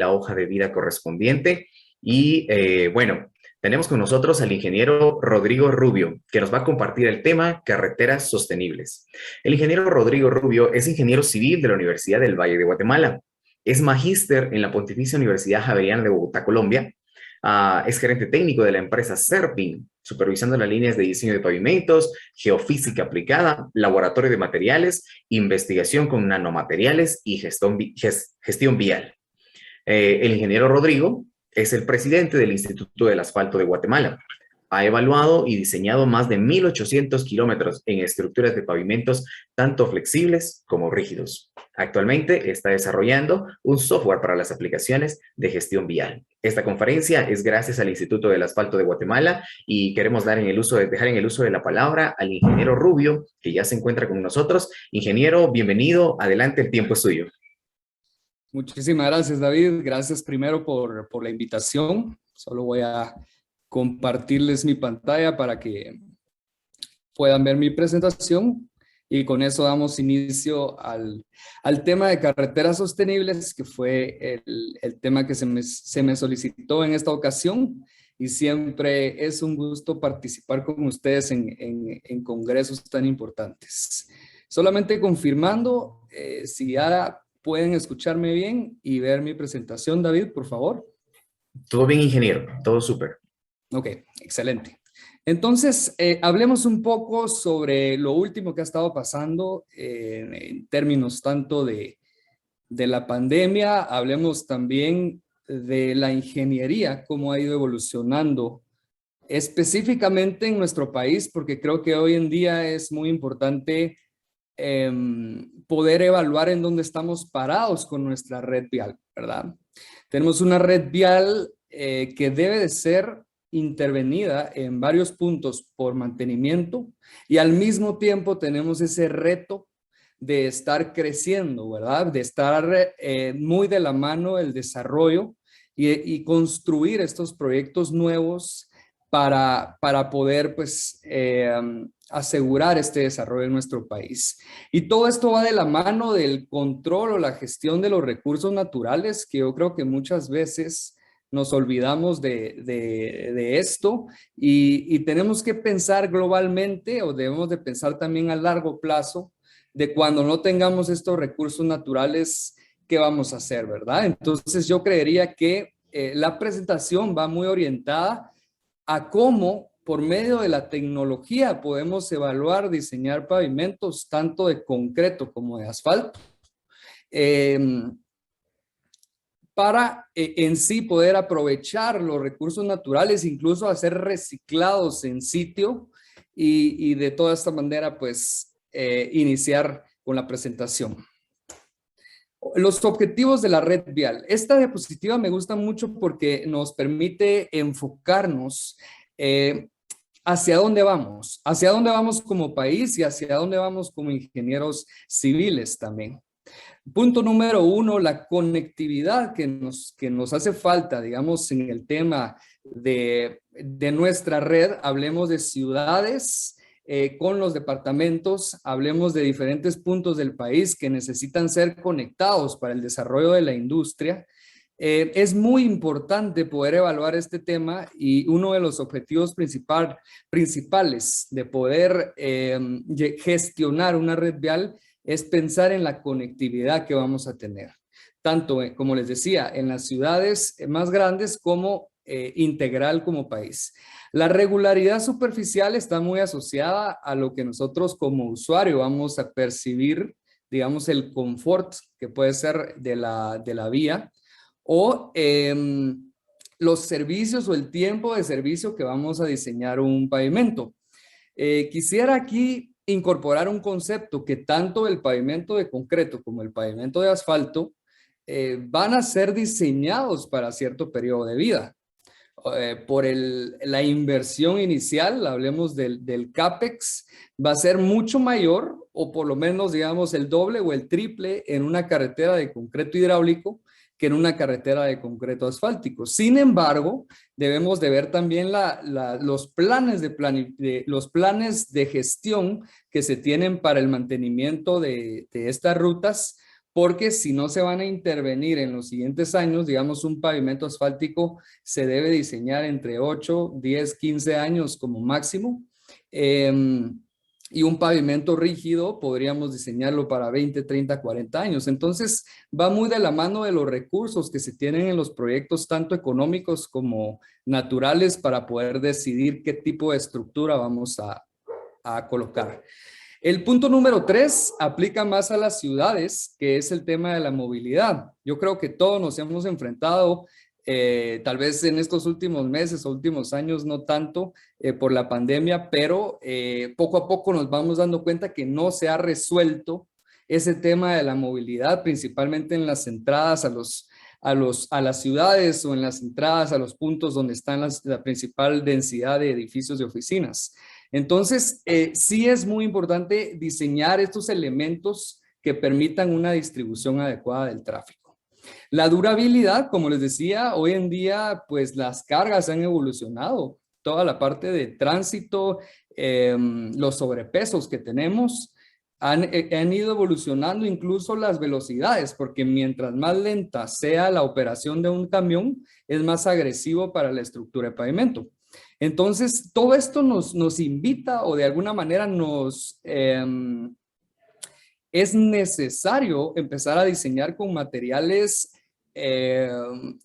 la hoja de vida correspondiente. Y bueno, tenemos con nosotros al ingeniero Rodrigo Rubio, que nos va a compartir el tema carreteras sostenibles. El ingeniero Rodrigo Rubio es ingeniero civil de la Universidad del Valle de Guatemala. Es magíster en la Pontificia Universidad Javeriana de Bogotá, Colombia. Es gerente técnico de la empresa Serpin, supervisando las líneas de diseño de pavimentos, geofísica aplicada, laboratorio de materiales, investigación con nanomateriales y gestión vial. El ingeniero Rodrigo es el presidente del Instituto del Asfalto de Guatemala. Ha evaluado y diseñado más de 1.800 kilómetros en estructuras de pavimentos tanto flexibles como rígidos. Actualmente está desarrollando un software para las aplicaciones de gestión vial. Esta conferencia es gracias al Instituto del Asfalto de Guatemala y queremos dejar en el uso de la palabra al ingeniero Rubio, que ya se encuentra con nosotros. Ingeniero, bienvenido. Adelante, el tiempo es suyo. Muchísimas gracias, David. Gracias primero por la invitación. Solo voy a compartirles mi pantalla para que puedan ver mi presentación y con eso damos inicio al tema de carreteras sostenibles, que fue el tema que se me solicitó en esta ocasión, y siempre es un gusto participar con ustedes en congresos tan importantes. Solamente confirmando si ahora pueden escucharme bien y ver mi presentación, David, por favor. Todo bien, ingeniero, todo súper. Ok, excelente. Entonces, hablemos un poco sobre lo último que ha estado pasando en términos tanto de la pandemia, hablemos también de la ingeniería, cómo ha ido evolucionando específicamente en nuestro país, porque creo que hoy en día es muy importante poder evaluar en dónde estamos parados con nuestra red vial, ¿verdad? Tenemos una red vial que debe de ser intervenida en varios puntos por mantenimiento y al mismo tiempo tenemos ese reto de estar creciendo, ¿verdad? De estar muy de la mano el desarrollo y construir estos proyectos nuevos para poder pues asegurar este desarrollo en nuestro país. Y todo esto va de la mano del control o la gestión de los recursos naturales, que yo creo que muchas veces nos olvidamos de esto y tenemos que pensar globalmente o debemos de pensar también a largo plazo de cuando no tengamos estos recursos naturales, ¿qué vamos a hacer, verdad? Entonces yo creería que la presentación va muy orientada a cómo por medio de la tecnología podemos evaluar, diseñar pavimentos tanto de concreto como de asfalto para en sí poder aprovechar los recursos naturales, incluso hacer reciclados en sitio y de toda esta manera pues iniciar con la presentación. Los objetivos de la red vial. Esta diapositiva me gusta mucho porque nos permite enfocarnos hacia dónde vamos como país y hacia dónde vamos como ingenieros civiles también. Punto número 1, la conectividad que nos hace falta, digamos, en el tema de nuestra red. Hablemos de ciudades con los departamentos, hablemos de diferentes puntos del país que necesitan ser conectados para el desarrollo de la industria. Es muy importante poder evaluar este tema y uno de los objetivos principales de poder gestionar una red vial es pensar en la conectividad que vamos a tener, tanto, como les decía, en las ciudades más grandes como integral como país. La regularidad superficial está muy asociada a lo que nosotros como usuario vamos a percibir, digamos, el confort que puede ser de la vía o los servicios o el tiempo de servicio que vamos a diseñar un pavimento. Quisiera aquí incorporar un concepto que tanto el pavimento de concreto como el pavimento de asfalto van a ser diseñados para cierto periodo de vida. Por la inversión inicial, hablemos del CAPEX, va a ser mucho mayor o por lo menos digamos el doble o el triple en una carretera de concreto hidráulico que en una carretera de concreto asfáltico. Sin embargo, debemos de ver también los planes de gestión que se tienen para el mantenimiento de estas rutas, porque si no se van a intervenir en los siguientes años, digamos, un pavimento asfáltico se debe diseñar entre 8, 10, 15 años como máximo. Y un pavimento rígido podríamos diseñarlo para 20, 30, 40 años. Entonces, va muy de la mano de los recursos que se tienen en los proyectos, tanto económicos como naturales, para poder decidir qué tipo de estructura vamos a colocar. El punto número 3 aplica más a las ciudades, que es el tema de la movilidad. Yo creo que todos nos hemos enfrentado, tal vez en estos últimos meses o últimos años, no tanto por la pandemia, pero poco a poco nos vamos dando cuenta que no se ha resuelto ese tema de la movilidad, principalmente en las entradas a las ciudades o en las entradas a los puntos donde están la principal densidad de edificios y oficinas. Entonces, sí es muy importante diseñar estos elementos que permitan una distribución adecuada del tráfico. La durabilidad, como les decía, hoy en día, pues las cargas han evolucionado. Toda la parte de tránsito, los sobrepesos que tenemos han ido evolucionando, incluso las velocidades, porque mientras más lenta sea la operación de un camión, es más agresivo para la estructura de pavimento. Entonces, todo esto nos invita, o de alguna manera es necesario empezar a diseñar con materiales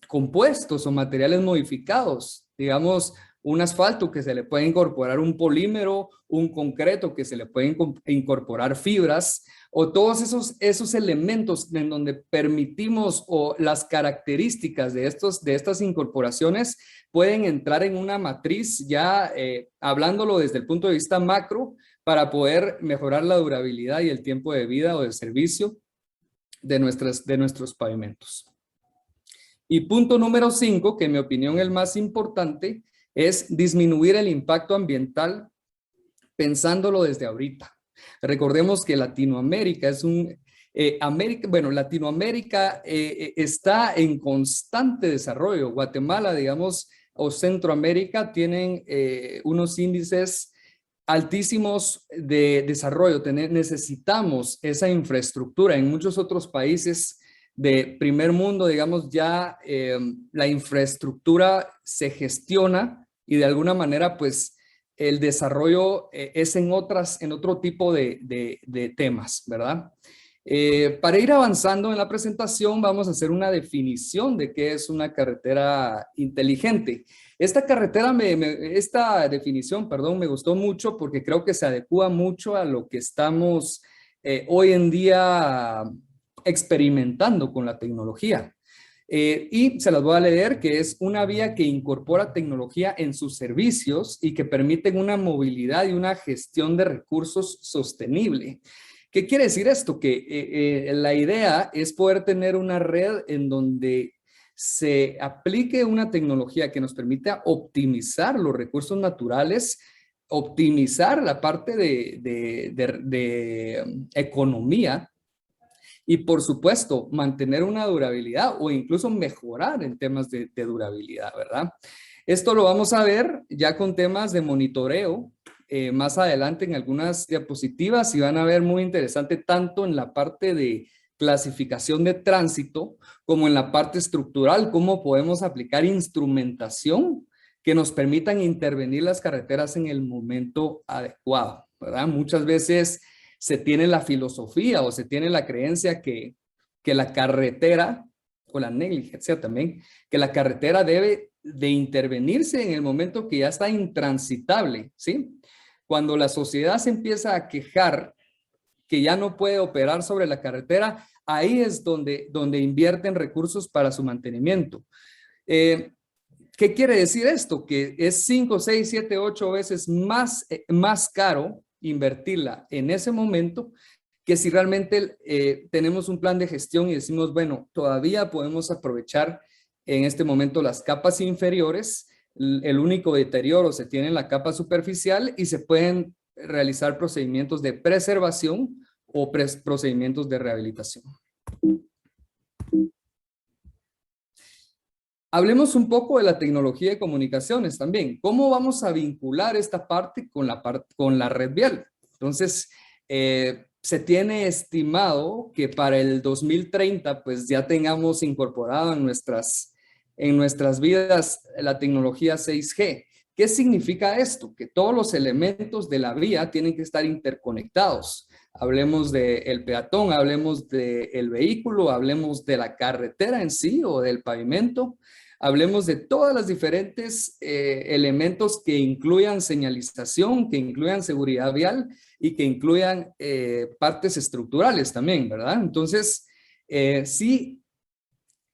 compuestos o materiales modificados. Digamos, un asfalto que se le puede incorporar un polímero, un concreto que se le puede incorporar fibras, o todos esos elementos en donde permitimos, o las características de estas incorporaciones pueden entrar en una matriz ya hablándolo desde el punto de vista macro, para poder mejorar la durabilidad y el tiempo de vida o de servicio de nuestros pavimentos. Y punto número 5, que en mi opinión es el más importante, es disminuir el impacto ambiental pensándolo desde ahorita. Recordemos que Latinoamérica es Latinoamérica está en constante desarrollo. Guatemala, digamos, o Centroamérica tienen unos índices altísimos de desarrollo. Necesitamos esa infraestructura. En muchos otros países de primer mundo, digamos, ya la infraestructura se gestiona y de alguna manera, pues, el desarrollo es en otro tipo de temas, ¿verdad? Para ir avanzando en la presentación, vamos a hacer una definición de qué es una carretera inteligente. Esta definición, perdón, me gustó mucho porque creo que se adecua mucho a lo que estamos hoy en día experimentando con la tecnología. Y se las voy a leer, que es una vía que incorpora tecnología en sus servicios y que permiten una movilidad y una gestión de recursos sostenible. ¿Qué quiere decir esto? Que la idea es poder tener una red en donde se aplique una tecnología que nos permita optimizar los recursos naturales, optimizar la parte de economía y, por supuesto, mantener una durabilidad o incluso mejorar en temas de durabilidad, ¿verdad? Esto lo vamos a ver ya con temas de monitoreo más adelante en algunas diapositivas, y van a ver muy interesante tanto en la parte de clasificación de tránsito como en la parte estructural, cómo podemos aplicar instrumentación que nos permitan intervenir las carreteras en el momento adecuado, ¿verdad? Muchas veces se tiene la filosofía o se tiene la creencia que la carretera, o la negligencia también, que la carretera debe de intervenirse en el momento que ya está intransitable, ¿sí? Cuando la sociedad se empieza a quejar que ya no puede operar sobre la carretera, ahí es donde invierten recursos para su mantenimiento. ¿Qué quiere decir esto? Que es 5, 6, 7, 8 veces más caro invertirla en ese momento que si realmente tenemos un plan de gestión y decimos, bueno, todavía podemos aprovechar en este momento las capas inferiores, el único deterioro se tiene en la capa superficial y se pueden realizar procedimientos de preservación o procedimientos de rehabilitación. Hablemos un poco de la tecnología de comunicaciones también. ¿Cómo vamos a vincular esta parte con la red vial? Entonces, se tiene estimado que para el 2030 pues ya tengamos incorporado en nuestras vidas la tecnología 6G. ¿Qué significa esto? Que todos los elementos de la vía tienen que estar interconectados. Hablemos del peatón, hablemos del vehículo, hablemos de la carretera en sí o del pavimento, hablemos de todas las diferentes elementos que incluyan señalización, que incluyan seguridad vial y que incluyan partes estructurales también, ¿verdad? Entonces, sí,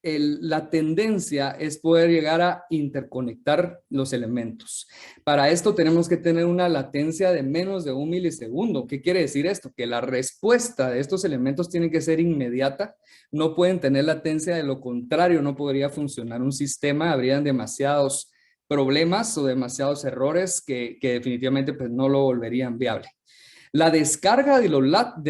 la tendencia es poder llegar a interconectar los elementos. Para esto tenemos que tener una latencia de menos de 1 milisegundo. ¿Qué quiere decir esto? Que la respuesta de estos elementos tiene que ser inmediata, no pueden tener latencia, de lo contrario no podría funcionar un sistema, habrían demasiados problemas o demasiados errores que definitivamente pues, no lo volverían viable. La descarga de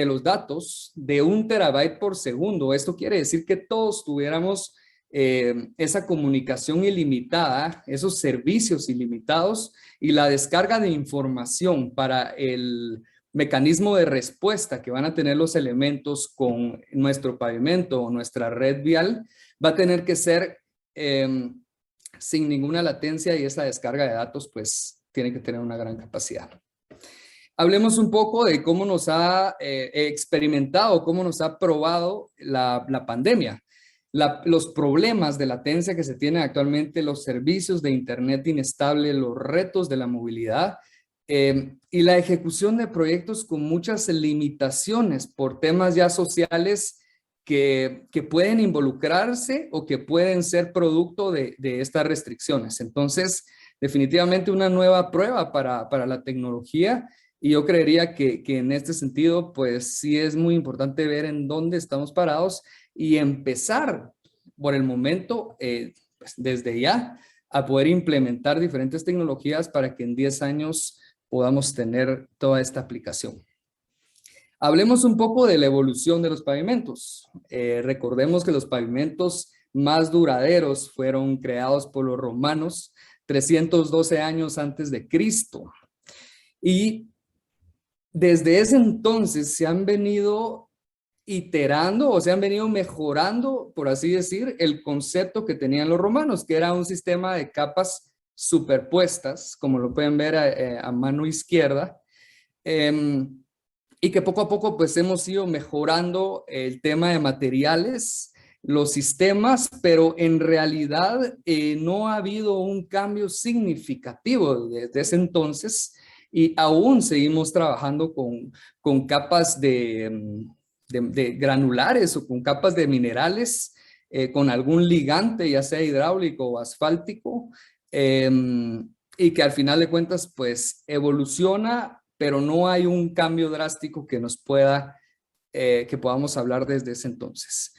los datos de 1 terabyte por segundo, esto quiere decir que todos tuviéramos esa comunicación ilimitada, esos servicios ilimitados y la descarga de información para el mecanismo de respuesta que van a tener los elementos con nuestro pavimento o nuestra red vial, va a tener que ser sin ninguna latencia y esa descarga de datos pues tiene que tener una gran capacidad. Hablemos un poco de cómo nos ha experimentado, cómo nos ha probado la pandemia. Los problemas de latencia que se tienen actualmente, los servicios de internet inestable, los retos de la movilidad y la ejecución de proyectos con muchas limitaciones por temas ya sociales que pueden involucrarse o que pueden ser producto de estas restricciones. Entonces, definitivamente una nueva prueba para la tecnología. Y yo creería que en este sentido, pues sí es muy importante ver en dónde estamos parados y empezar por el momento, pues desde ya, a poder implementar diferentes tecnologías para que en 10 años podamos tener toda esta aplicación. Hablemos un poco de la evolución de los pavimentos. Recordemos que los pavimentos más duraderos fueron creados por los romanos 312 años antes de Cristo. Y desde ese entonces se han venido iterando o se han venido mejorando, por así decir, el concepto que tenían los romanos, que era un sistema de capas superpuestas, como lo pueden ver a mano izquierda, y que poco a poco pues hemos ido mejorando el tema de materiales, los sistemas, pero en realidad no ha habido un cambio significativo desde ese entonces. Y aún seguimos trabajando con capas de granulares o con capas de minerales, con algún ligante, ya sea hidráulico o asfáltico, y que al final de cuentas pues evoluciona, pero no hay un cambio drástico que nos pueda, que podamos hablar desde ese entonces.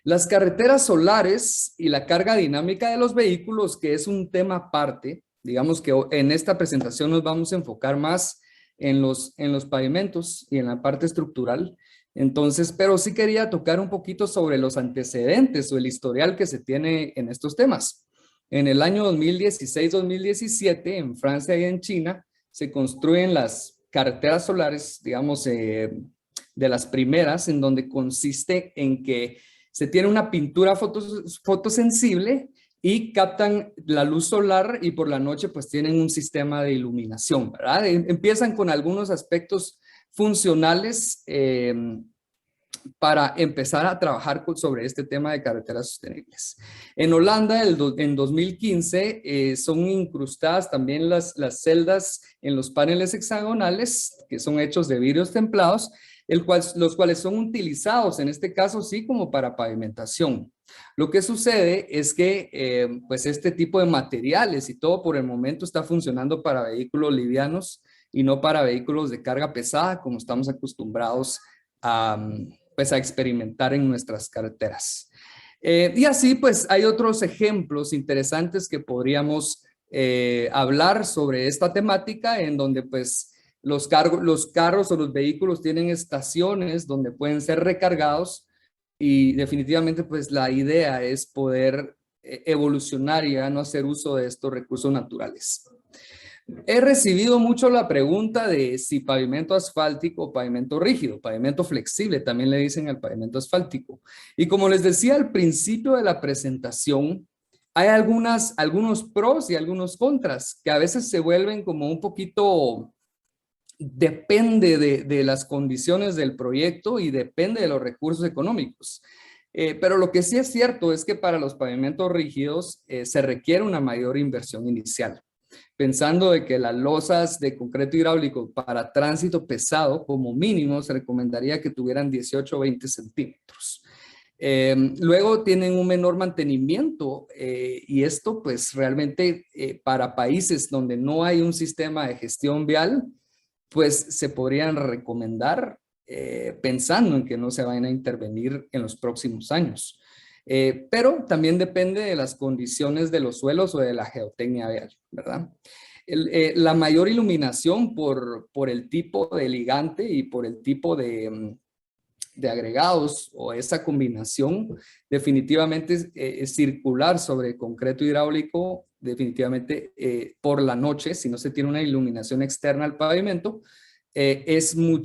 Las carreteras solares y la carga dinámica de los vehículos, que es un tema aparte. Digamos que en esta presentación nos vamos a enfocar más en los pavimentos y en la parte estructural. Entonces, pero sí quería tocar un poquito sobre los antecedentes o el historial que se tiene en estos temas. En el año 2016-2017, en Francia y en China, se construyen las carreteras solares, digamos, de las primeras, en donde consiste en que se tiene una pintura fotosensible y captan la luz solar y por la noche pues tienen un sistema de iluminación, ¿verdad? Empiezan con algunos aspectos funcionales para empezar a trabajar sobre este tema de carreteras sostenibles. En Holanda, en 2015, son incrustadas también las celdas en los paneles hexagonales, que son hechos de vidrios templados, los cuales son utilizados en este caso sí como para pavimentación. Lo que sucede es que pues este tipo de materiales y todo por el momento está funcionando para vehículos livianos y no para vehículos de carga pesada como estamos acostumbrados pues a experimentar en nuestras carreteras. Y así pues hay otros ejemplos interesantes que podríamos hablar sobre esta temática en donde pues los carros o los vehículos tienen estaciones donde pueden ser recargados y definitivamente pues la idea es poder evolucionar y ya no hacer uso de estos recursos naturales. He recibido mucho la pregunta de si pavimento asfáltico o pavimento rígido, pavimento flexible, también le dicen al pavimento asfáltico. Y como les decía al principio de la presentación, hay algunos pros y algunos contras que a veces se vuelven como un poquito, depende de las condiciones del proyecto y depende de los recursos económicos. Pero lo que sí es cierto es que para los pavimentos rígidos se requiere una mayor inversión inicial, pensando de que las losas de concreto hidráulico para tránsito pesado, como mínimo, se recomendaría que tuvieran 18 o 20 centímetros. Luego tienen un menor mantenimiento y esto pues realmente para países donde no hay un sistema de gestión vial, pues se podrían recomendar pensando en que no se vayan a intervenir en los próximos años. Pero también depende de las condiciones de los suelos o de la geotecnia vial, ¿verdad? La mayor iluminación por el tipo de ligante y por el tipo de agregados o esa combinación definitivamente es circular sobre concreto hidráulico, definitivamente por la noche, si no se tiene una iluminación externa al pavimento, es un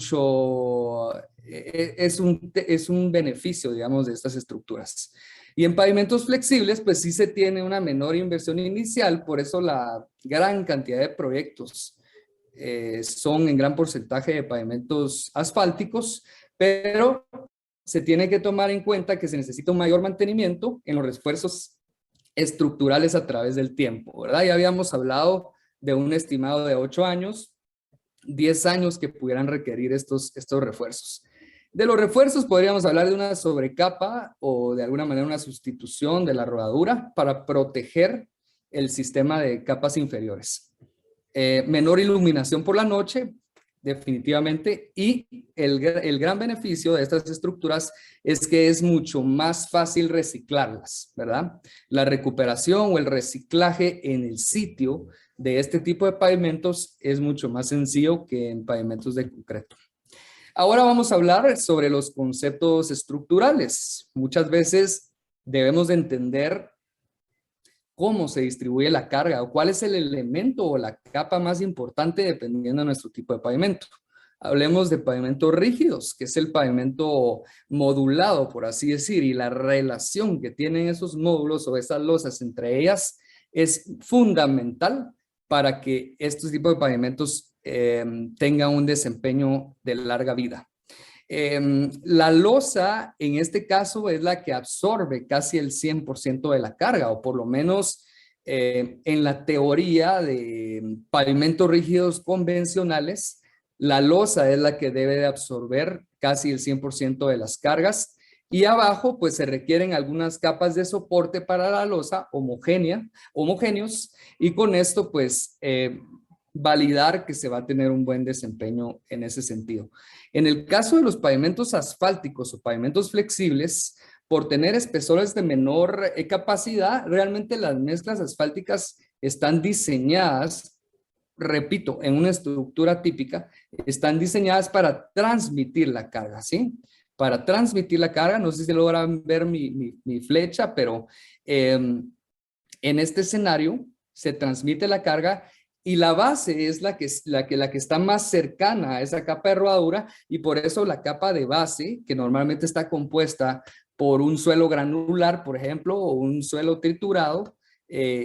beneficio, digamos, de estas estructuras. Y en pavimentos flexibles, pues sí se tiene una menor inversión inicial, por eso la gran cantidad de proyectos son en gran porcentaje de pavimentos asfálticos, pero se tiene que tomar en cuenta que se necesita un mayor mantenimiento en los refuerzos estructurales a través del tiempo, ¿verdad? Ya habíamos hablado de un estimado de 8 años, 10 años que pudieran requerir estos refuerzos. De los refuerzos podríamos hablar de una sobrecapa o de alguna manera una sustitución de la rodadura para proteger el sistema de capas inferiores. Menor iluminación por la noche, definitivamente, y el gran beneficio de estas estructuras es que es mucho más fácil reciclarlas, ¿verdad? La recuperación o el reciclaje en el sitio de este tipo de pavimentos es mucho más sencillo que en pavimentos de concreto. Ahora vamos a hablar sobre los conceptos estructurales. Muchas veces debemos de entender cómo se distribuye la carga o cuál es el elemento o la capa más importante dependiendo de nuestro tipo de pavimento. Hablemos de pavimentos rígidos, que es el pavimento modulado, por así decir, y la relación que tienen esos módulos o esas losas entre ellas es fundamental para que estos tipos de pavimentos tengan un desempeño de larga vida. La losa en este caso es la que absorbe casi el 100% de la carga, o por lo menos en la teoría de pavimentos rígidos convencionales, la losa es la que debe de absorber casi el 100% de las cargas, y abajo pues se requieren algunas capas de soporte para la losa homogéneos, y con esto pues validar que se va a tener un buen desempeño en ese sentido. En el caso de los pavimentos asfálticos o pavimentos flexibles, por tener espesores de menor capacidad, realmente las mezclas asfálticas están diseñadas, repito, en una estructura típica, están diseñadas para transmitir la carga, ¿sí? Para transmitir la carga, no sé si logran ver mi flecha, pero en este escenario se transmite la carga y la base es la que está más cercana a esa capa de rodadura, y por eso la capa de base, que normalmente está compuesta por un suelo granular, por ejemplo, o un suelo triturado,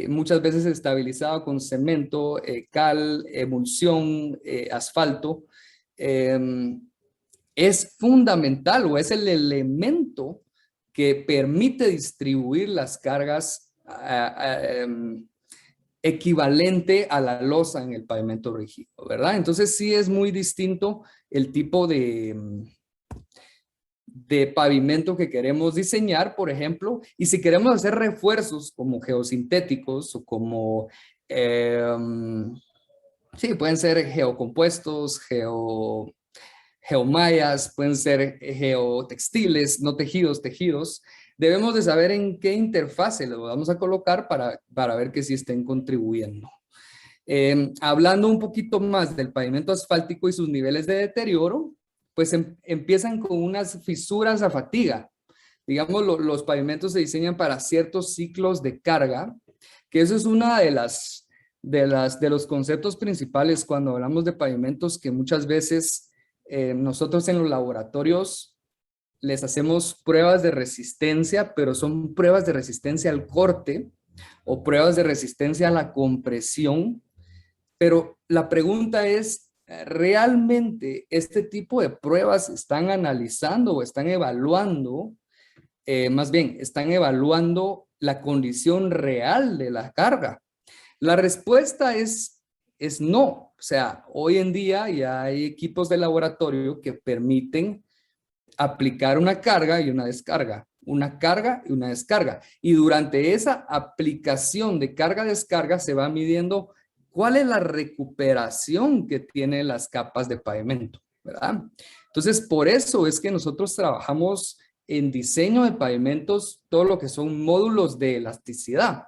muchas veces estabilizado con cemento, cal, emulsión, asfalto, es fundamental o es el elemento que permite distribuir las cargas equivalente a la losa en el pavimento rígido, ¿verdad? Entonces sí es muy distinto el tipo de pavimento que queremos diseñar, por ejemplo, y si queremos hacer refuerzos como geosintéticos o como, sí, pueden ser geocompuestos, geomallas, pueden ser geotextiles, no tejidos, tejidos. Debemos de saber en qué interfase lo vamos a colocar para ver que sí estén contribuyendo. Hablando un poquito más del pavimento asfáltico y sus niveles de deterioro, pues empiezan con unas fisuras a fatiga. Digamos, los pavimentos se diseñan para ciertos ciclos de carga, que eso es una de las de los conceptos principales cuando hablamos de pavimentos que muchas veces nosotros en los laboratorios les hacemos pruebas de resistencia, pero son pruebas de resistencia al corte o pruebas de resistencia a la compresión. Pero la pregunta es, ¿realmente este tipo de pruebas están analizando o están evaluando, más bien, están evaluando la condición real de la carga? La respuesta es no. O sea, hoy en día ya hay equipos de laboratorio que permiten aplicar una carga y una descarga, una carga y una descarga. Y durante esa aplicación de carga-descarga se va midiendo cuál es la recuperación que tienen las capas de pavimento, ¿verdad? Entonces, por eso es que nosotros trabajamos en diseño de pavimentos, todo lo que son módulos de elasticidad.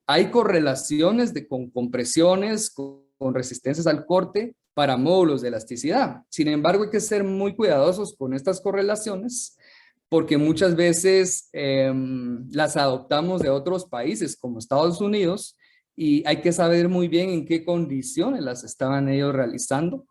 Hay correlaciones con compresiones, con resistencias al corte para módulos de elasticidad. Sin embargo, hay que ser muy cuidadosos con estas correlaciones porque muchas veces las adoptamos de otros países como Estados Unidos y hay que saber muy bien en qué condiciones las estaban ellos realizando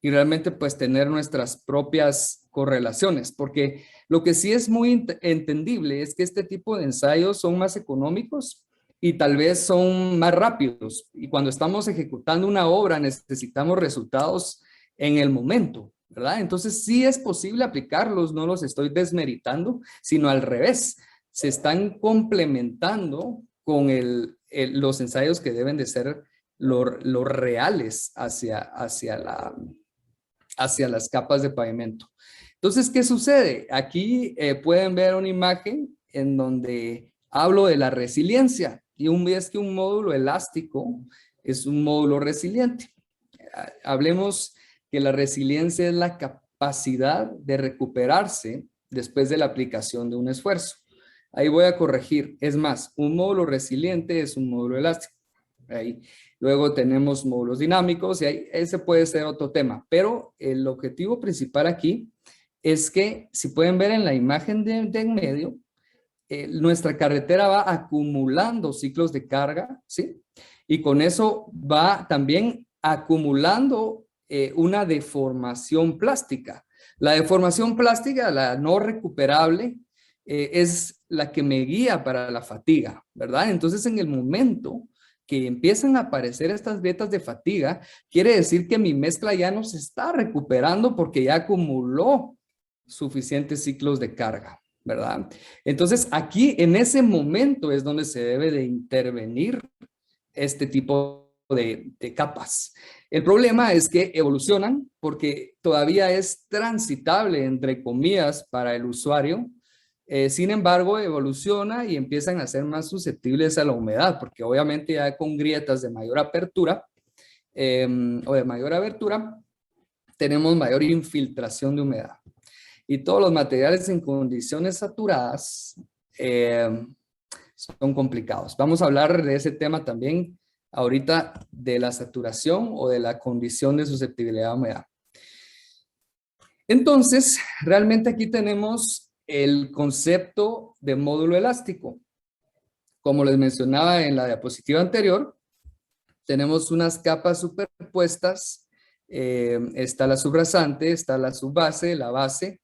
y realmente pues tener nuestras propias correlaciones, porque lo que sí es muy entendible es que este tipo de ensayos son más económicos y tal vez son más rápidos. Y cuando estamos ejecutando una obra necesitamos resultados en el momento, ¿verdad? Entonces sí es posible aplicarlos, no los estoy desmeritando, sino al revés. Se están complementando con los ensayos que deben de ser los reales hacia las capas de pavimento. Entonces, ¿qué sucede? Aquí pueden ver una imagen en donde hablo de la resiliencia. Y es que un módulo elástico es un módulo resiliente. Hablemos que la resiliencia es la capacidad de recuperarse después de la aplicación de un esfuerzo. Ahí voy a corregir. Es más, un módulo resiliente es un módulo elástico. Ahí. Luego tenemos módulos dinámicos y ese puede ser otro tema. Pero el objetivo principal aquí es que, si pueden ver en la imagen de en medio, nuestra carretera va acumulando ciclos de carga, ¿sí? Y con eso va también acumulando una deformación plástica. La deformación plástica, la no recuperable, es la que me guía para la fatiga, ¿verdad? Entonces, en el momento que empiezan a aparecer estas grietas de fatiga, quiere decir que mi mezcla ya no se está recuperando porque ya acumuló suficientes ciclos de carga, ¿verdad? Entonces, aquí en ese momento es donde se debe de intervenir este tipo de capas. El problema es que evolucionan porque todavía es transitable, entre comillas, para el usuario. Sin embargo, evoluciona y empiezan a ser más susceptibles a la humedad, porque obviamente ya con grietas de mayor apertura o de mayor abertura, tenemos mayor infiltración de humedad. Y todos los materiales en condiciones saturadas son complicados. Vamos a hablar de ese tema también ahorita, de la saturación o de la condición de susceptibilidad a humedad. Entonces, realmente aquí tenemos el concepto de módulo elástico. Como les mencionaba en la diapositiva anterior, tenemos unas capas superpuestas. Está la subrasante, está la subbase, la base,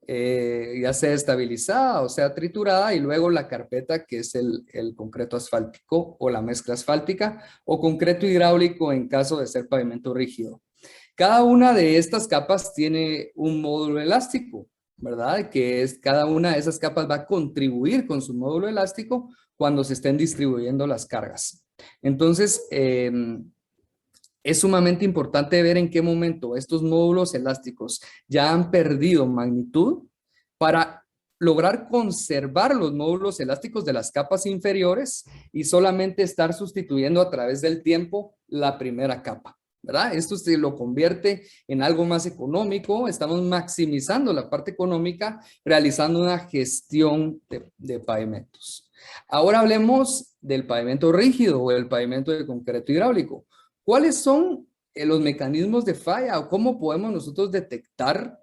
ya sea estabilizada o sea triturada, y luego la carpeta, que es el concreto asfáltico o la mezcla asfáltica, o concreto hidráulico en caso de ser pavimento rígido. Cada una de estas capas tiene un módulo elástico, ¿verdad? Que es, cada una de esas capas va a contribuir con su módulo elástico cuando se estén distribuyendo las cargas. Entonces, es sumamente importante ver en qué momento estos módulos elásticos ya han perdido magnitud para lograr conservar los módulos elásticos de las capas inferiores y solamente estar sustituyendo a través del tiempo la primera capa, ¿verdad? Esto se lo convierte en algo más económico. Estamos maximizando la parte económica realizando una gestión de pavimentos. Ahora hablemos del pavimento rígido o el pavimento de concreto hidráulico. ¿Cuáles son los mecanismos de falla o cómo podemos nosotros detectar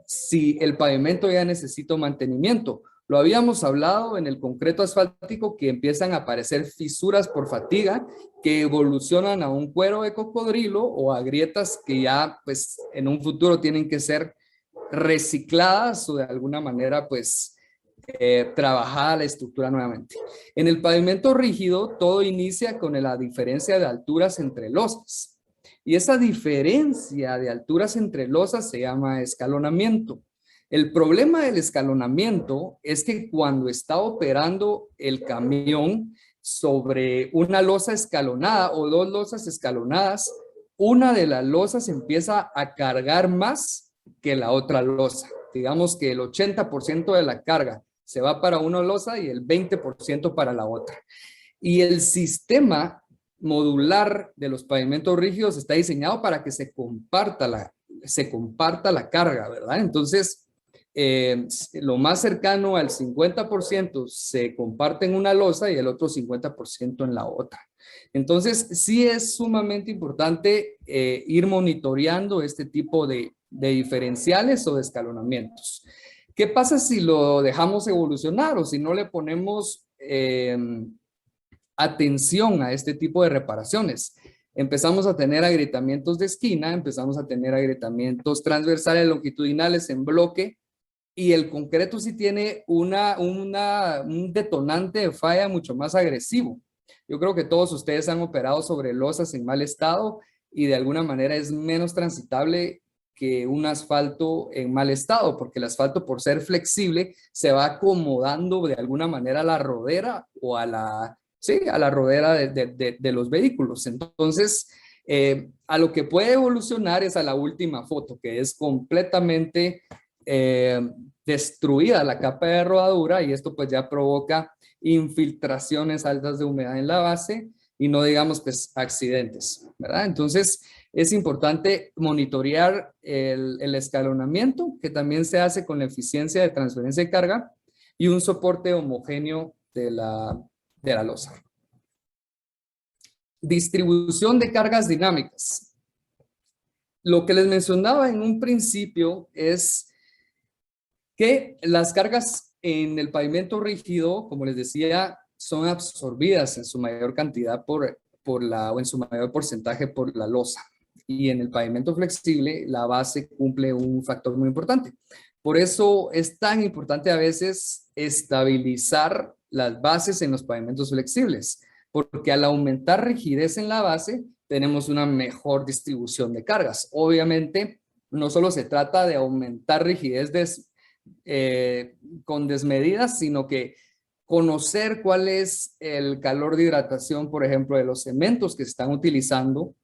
si el pavimento ya necesita mantenimiento? Lo habíamos hablado en el concreto asfáltico, que empiezan a aparecer fisuras por fatiga que evolucionan a un cuero de cocodrilo o a grietas que ya pues en un futuro tienen que ser recicladas o de alguna manera pues trabajada la estructura nuevamente. En el pavimento rígido todo inicia con la diferencia de alturas entre losas. Y esa diferencia de alturas entre losas se llama escalonamiento. El problema del escalonamiento es que cuando está operando el camión sobre una losa escalonada o dos losas escalonadas, una de las losas empieza a cargar más que la otra losa. Digamos que el 80% de la carga se va para una losa y el 20% para la otra. Y el sistema modular de los pavimentos rígidos está diseñado para que se comparta la carga, ¿verdad? Entonces, lo más cercano al 50% se comparte en una losa y el otro 50% en la otra. Entonces, sí es sumamente importante ir monitoreando este tipo de diferenciales o de escalonamientos. ¿Qué pasa si lo dejamos evolucionar o si no le ponemos atención a este tipo de reparaciones? Empezamos a tener agrietamientos de esquina, empezamos a tener agrietamientos transversales longitudinales en bloque, y el concreto sí tiene un detonante de falla mucho más agresivo. Yo creo que todos ustedes han operado sobre losas en mal estado y de alguna manera es menos transitable que un asfalto en mal estado, porque el asfalto, por ser flexible, se va acomodando de alguna manera a la rodera o a la rodera de los vehículos. Entonces, a lo que puede evolucionar es a la última foto, que es completamente destruida la capa de rodadura, y esto pues ya provoca infiltraciones altas de humedad en la base y no digamos pues accidentes, ¿verdad? Entonces es importante monitorear el escalonamiento, que también se hace con la eficiencia de transferencia de carga y un soporte homogéneo de la losa. Distribución de cargas dinámicas. Lo que les mencionaba en un principio es que las cargas en el pavimento rígido, como les decía, son absorbidas en su mayor cantidad o en su mayor porcentaje por la losa. Y en el pavimento flexible, la base cumple un factor muy importante. Por eso es tan importante a veces estabilizar las bases en los pavimentos flexibles, porque al aumentar rigidez en la base, tenemos una mejor distribución de cargas. Obviamente, no solo se trata de aumentar rigidez con desmedidas, sino que conocer cuál es el calor de hidratación, por ejemplo, de los cementos que se están utilizando,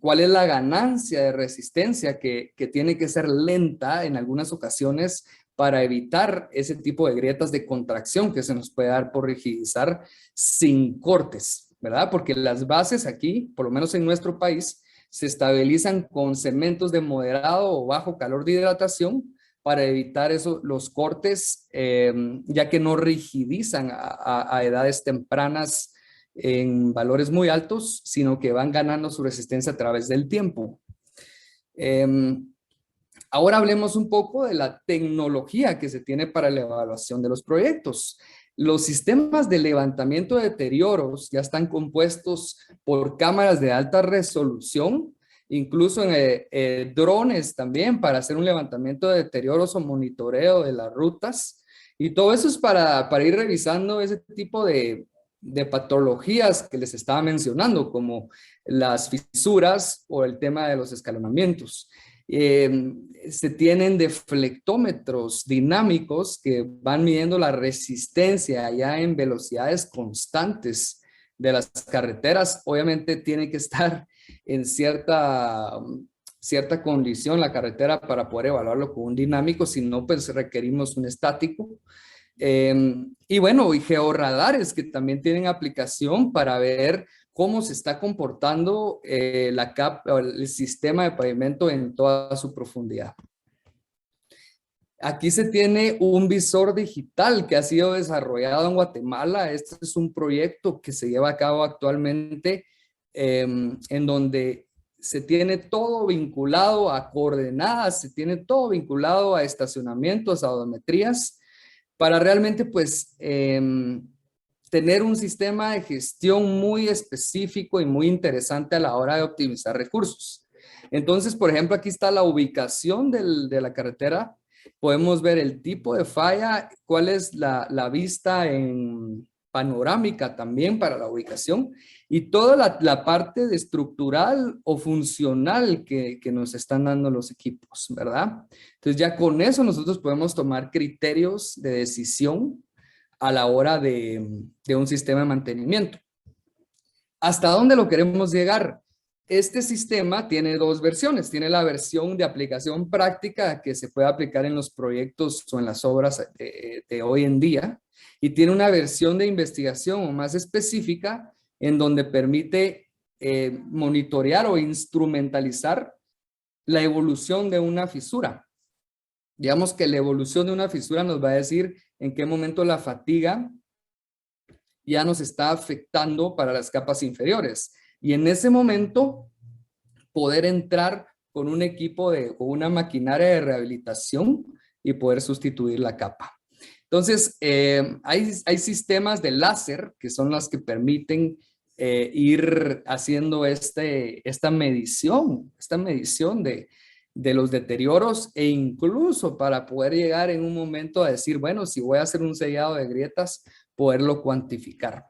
cuál es la ganancia de resistencia que tiene que ser lenta en algunas ocasiones para evitar ese tipo de grietas de contracción que se nos puede dar por rigidizar sin cortes, ¿verdad? Porque las bases aquí, por lo menos en nuestro país, se estabilizan con cementos de moderado o bajo calor de hidratación para evitar los cortes, ya que no rigidizan a edades tempranas en valores muy altos, sino que van ganando su resistencia a través del tiempo. Ahora hablemos un poco de la tecnología que se tiene para la evaluación de los proyectos. Los sistemas de levantamiento de deterioros ya están compuestos por cámaras de alta resolución, incluso en drones también para hacer un levantamiento de deterioros o monitoreo de las rutas. Y todo eso es para ir revisando ese tipo de patologías que les estaba mencionando, como las fisuras o el tema de los escalonamientos. Se tienen deflectómetros dinámicos que van midiendo la resistencia ya en velocidades constantes de las carreteras. Obviamente tiene que estar en cierta condición la carretera para poder evaluarlo con un dinámico, si no pues requerimos un estático. Y bueno, y georradares que también tienen aplicación para ver cómo se está comportando el sistema de pavimento en toda su profundidad. Aquí se tiene un visor digital que ha sido desarrollado en Guatemala. Este es un proyecto que se lleva a cabo actualmente en donde se tiene todo vinculado a coordenadas, se tiene todo vinculado a estacionamientos, a odometrías, para realmente pues tener un sistema de gestión muy específico y muy interesante a la hora de optimizar recursos. Entonces, por ejemplo, aquí está la ubicación de la carretera. Podemos ver el tipo de falla, cuál es la vista en panorámica también para la ubicación y toda la parte de estructural o funcional que nos están dando los equipos, ¿verdad? Entonces ya con eso nosotros podemos tomar criterios de decisión a la hora de un sistema de mantenimiento. ¿Hasta dónde lo queremos llegar? Este sistema tiene dos versiones. Tiene la versión de aplicación práctica que se puede aplicar en los proyectos o en las obras de hoy en día. Y tiene una versión de investigación o más específica en donde permite monitorear o instrumentalizar la evolución de una fisura. Digamos que la evolución de una fisura nos va a decir en qué momento la fatiga ya nos está afectando para las capas inferiores. Y en ese momento poder entrar con un equipo con una maquinaria de rehabilitación y poder sustituir la capa. Entonces, hay sistemas de láser que son las que permiten ir haciendo esta medición de los deterioros e incluso para poder llegar en un momento a decir, bueno, si voy a hacer un sellado de grietas, poderlo cuantificar.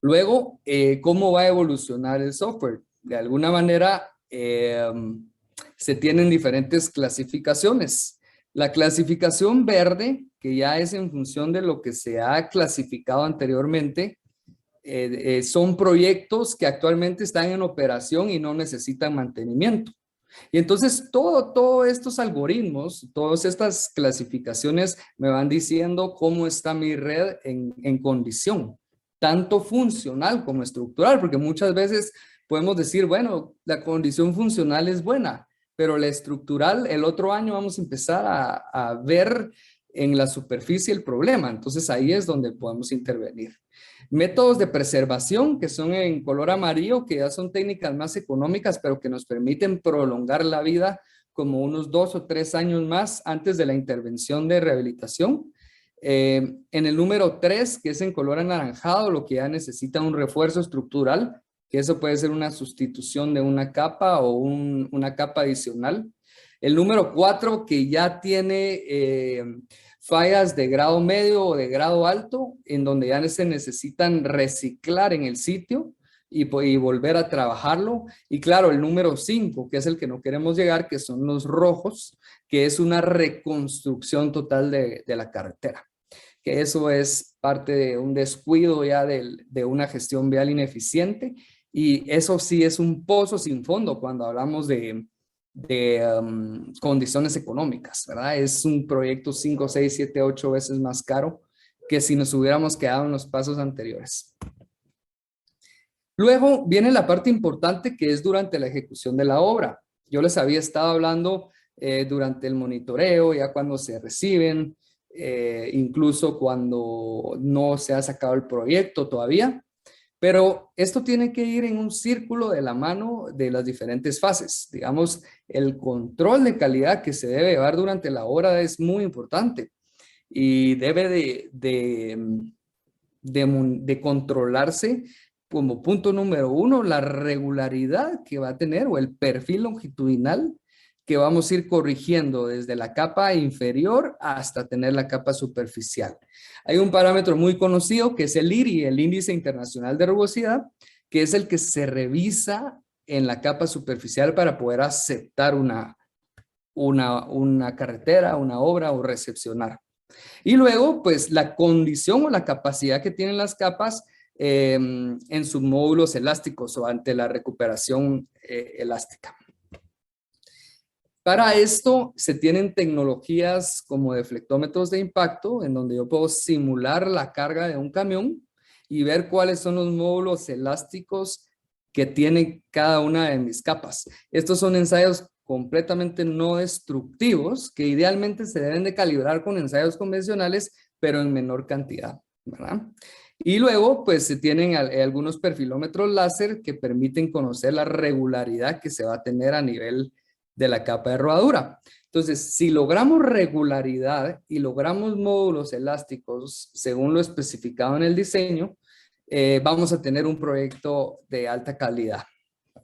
Luego, ¿cómo va a evolucionar el software? De alguna manera, se tienen diferentes clasificaciones. La clasificación verde, que ya es en función de lo que se ha clasificado anteriormente, son proyectos que actualmente están en operación y no necesitan mantenimiento. Y entonces todos estos algoritmos, todas estas clasificaciones me van diciendo cómo está mi red en condición, tanto funcional como estructural, porque muchas veces podemos decir, bueno, la condición funcional es buena, pero la estructural, el otro año vamos a empezar a ver en la superficie el problema. Entonces ahí es donde podemos intervenir. Métodos de preservación que son en color amarillo, que ya son técnicas más económicas, pero que nos permiten prolongar la vida como unos 2 o 3 años más antes de la intervención de rehabilitación. En el número 3, que es en color anaranjado, lo que ya necesita un refuerzo estructural, que eso puede ser una sustitución de una capa o una capa adicional. El número 4, que ya tiene fallas de grado medio o de grado alto, en donde ya se necesitan reciclar en el sitio y volver a trabajarlo. Y claro, el número 5, que es el que no queremos llegar, que son los rojos, que es una reconstrucción total de la carretera. Que eso es parte de un descuido ya de una gestión vial ineficiente. Y eso sí es un pozo sin fondo cuando hablamos de condiciones económicas, ¿verdad? Es un proyecto 5, 6, 7, 8 veces más caro que si nos hubiéramos quedado en los pasos anteriores. Luego viene la parte importante que es durante la ejecución de la obra. Yo les había estado hablando durante el monitoreo, ya cuando se reciben, incluso cuando no se ha sacado el proyecto todavía. Pero esto tiene que ir en un círculo de la mano de las diferentes fases. Digamos, el control de calidad que se debe llevar durante la obra es muy importante y debe de controlarse como punto número 1, la regularidad que va a tener o el perfil longitudinal que vamos a ir corrigiendo desde la capa inferior hasta tener la capa superficial. Hay un parámetro muy conocido que es el IRI, el Índice Internacional de Rugosidad, que es el que se revisa en la capa superficial para poder aceptar una carretera, una obra o recepcionar. Y luego, pues la condición o la capacidad que tienen las capas en sus módulos elásticos o ante la recuperación elástica. Para esto se tienen tecnologías como deflectómetros de impacto, en donde yo puedo simular la carga de un camión y ver cuáles son los módulos elásticos que tiene cada una de mis capas. Estos son ensayos completamente no destructivos que idealmente se deben de calibrar con ensayos convencionales, pero en menor cantidad, ¿verdad? Y luego, pues se tienen algunos perfilómetros láser que permiten conocer la regularidad que se va a tener a nivel de la capa de rodadura. Entonces, si logramos regularidad y logramos módulos elásticos según lo especificado en el diseño, vamos a tener un proyecto de alta calidad.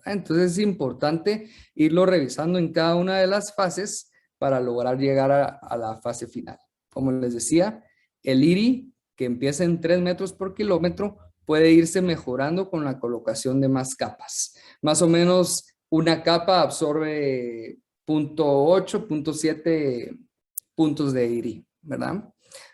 Entonces es importante irlo revisando en cada una de las fases para lograr llegar a la fase final. Como les decía, el IRI, que empieza en 3 metros por kilómetro, puede irse mejorando con la colocación de más capas. Más o menos una capa absorbe 0.8, 0.7 puntos de IRI, ¿verdad?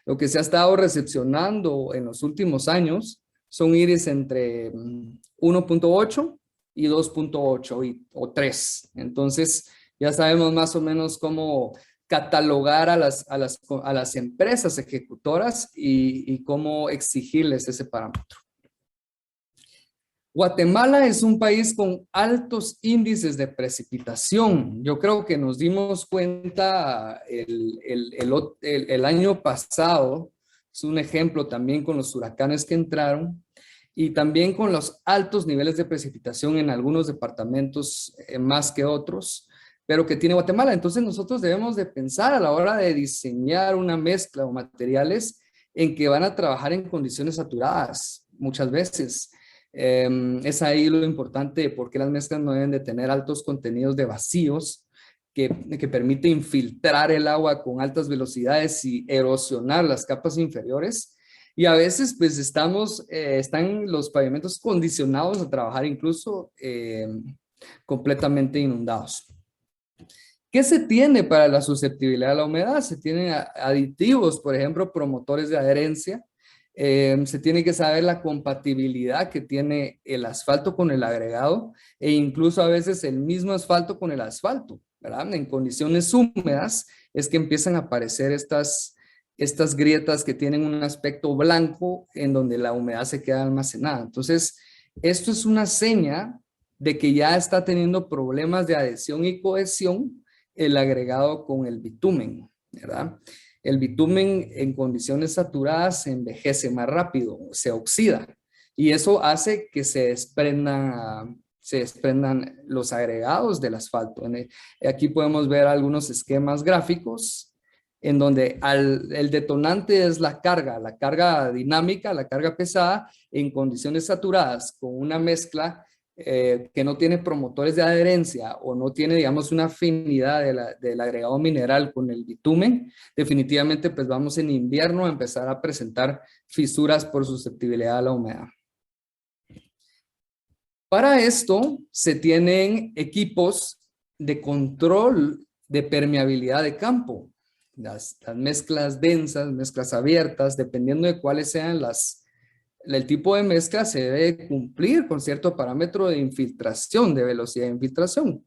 Lo que se ha estado recepcionando en los últimos años son IRIs entre 1.8 y 2.8 o 3. Entonces, ya sabemos más o menos cómo catalogar a las empresas ejecutoras y cómo exigirles ese parámetro. Guatemala es un país con altos índices de precipitación. Yo creo que nos dimos cuenta el año pasado, es un ejemplo también con los huracanes que entraron, y también con los altos niveles de precipitación en algunos departamentos más que otros, pero que tiene Guatemala. Entonces nosotros debemos de pensar a la hora de diseñar una mezcla o materiales en que van a trabajar en condiciones saturadas muchas veces. Es ahí lo importante, porque las mezclas no deben de tener altos contenidos de vacíos que permite infiltrar el agua con altas velocidades y erosionar las capas inferiores. Y a veces pues están los pavimentos condicionados a trabajar incluso completamente inundados. ¿Qué se tiene para la susceptibilidad a la humedad? Se tienen aditivos, por ejemplo, promotores de adherencia. Se tiene que saber la compatibilidad que tiene el asfalto con el agregado e incluso a veces el mismo asfalto con el asfalto, ¿verdad? En condiciones húmedas es que empiezan a aparecer estas grietas que tienen un aspecto blanco en donde la humedad se queda almacenada. Entonces, esto es una seña de que ya está teniendo problemas de adhesión y cohesión el agregado con el bitumen, ¿verdad? El bitumen en condiciones saturadas se envejece más rápido, se oxida, y eso hace que se desprendan los agregados del asfalto. Aquí podemos ver algunos esquemas gráficos en donde el detonante es la carga dinámica, la carga pesada en condiciones saturadas con una mezcla que no tiene promotores de adherencia o no tiene, digamos, una afinidad del agregado mineral con el bitumen. Definitivamente pues vamos en invierno a empezar a presentar fisuras por susceptibilidad a la humedad. Para esto se tienen equipos de control de permeabilidad de campo. Las mezclas densas, mezclas abiertas, dependiendo de cuáles sean el tipo de mezcla, se debe cumplir con cierto parámetro de infiltración, de velocidad de infiltración.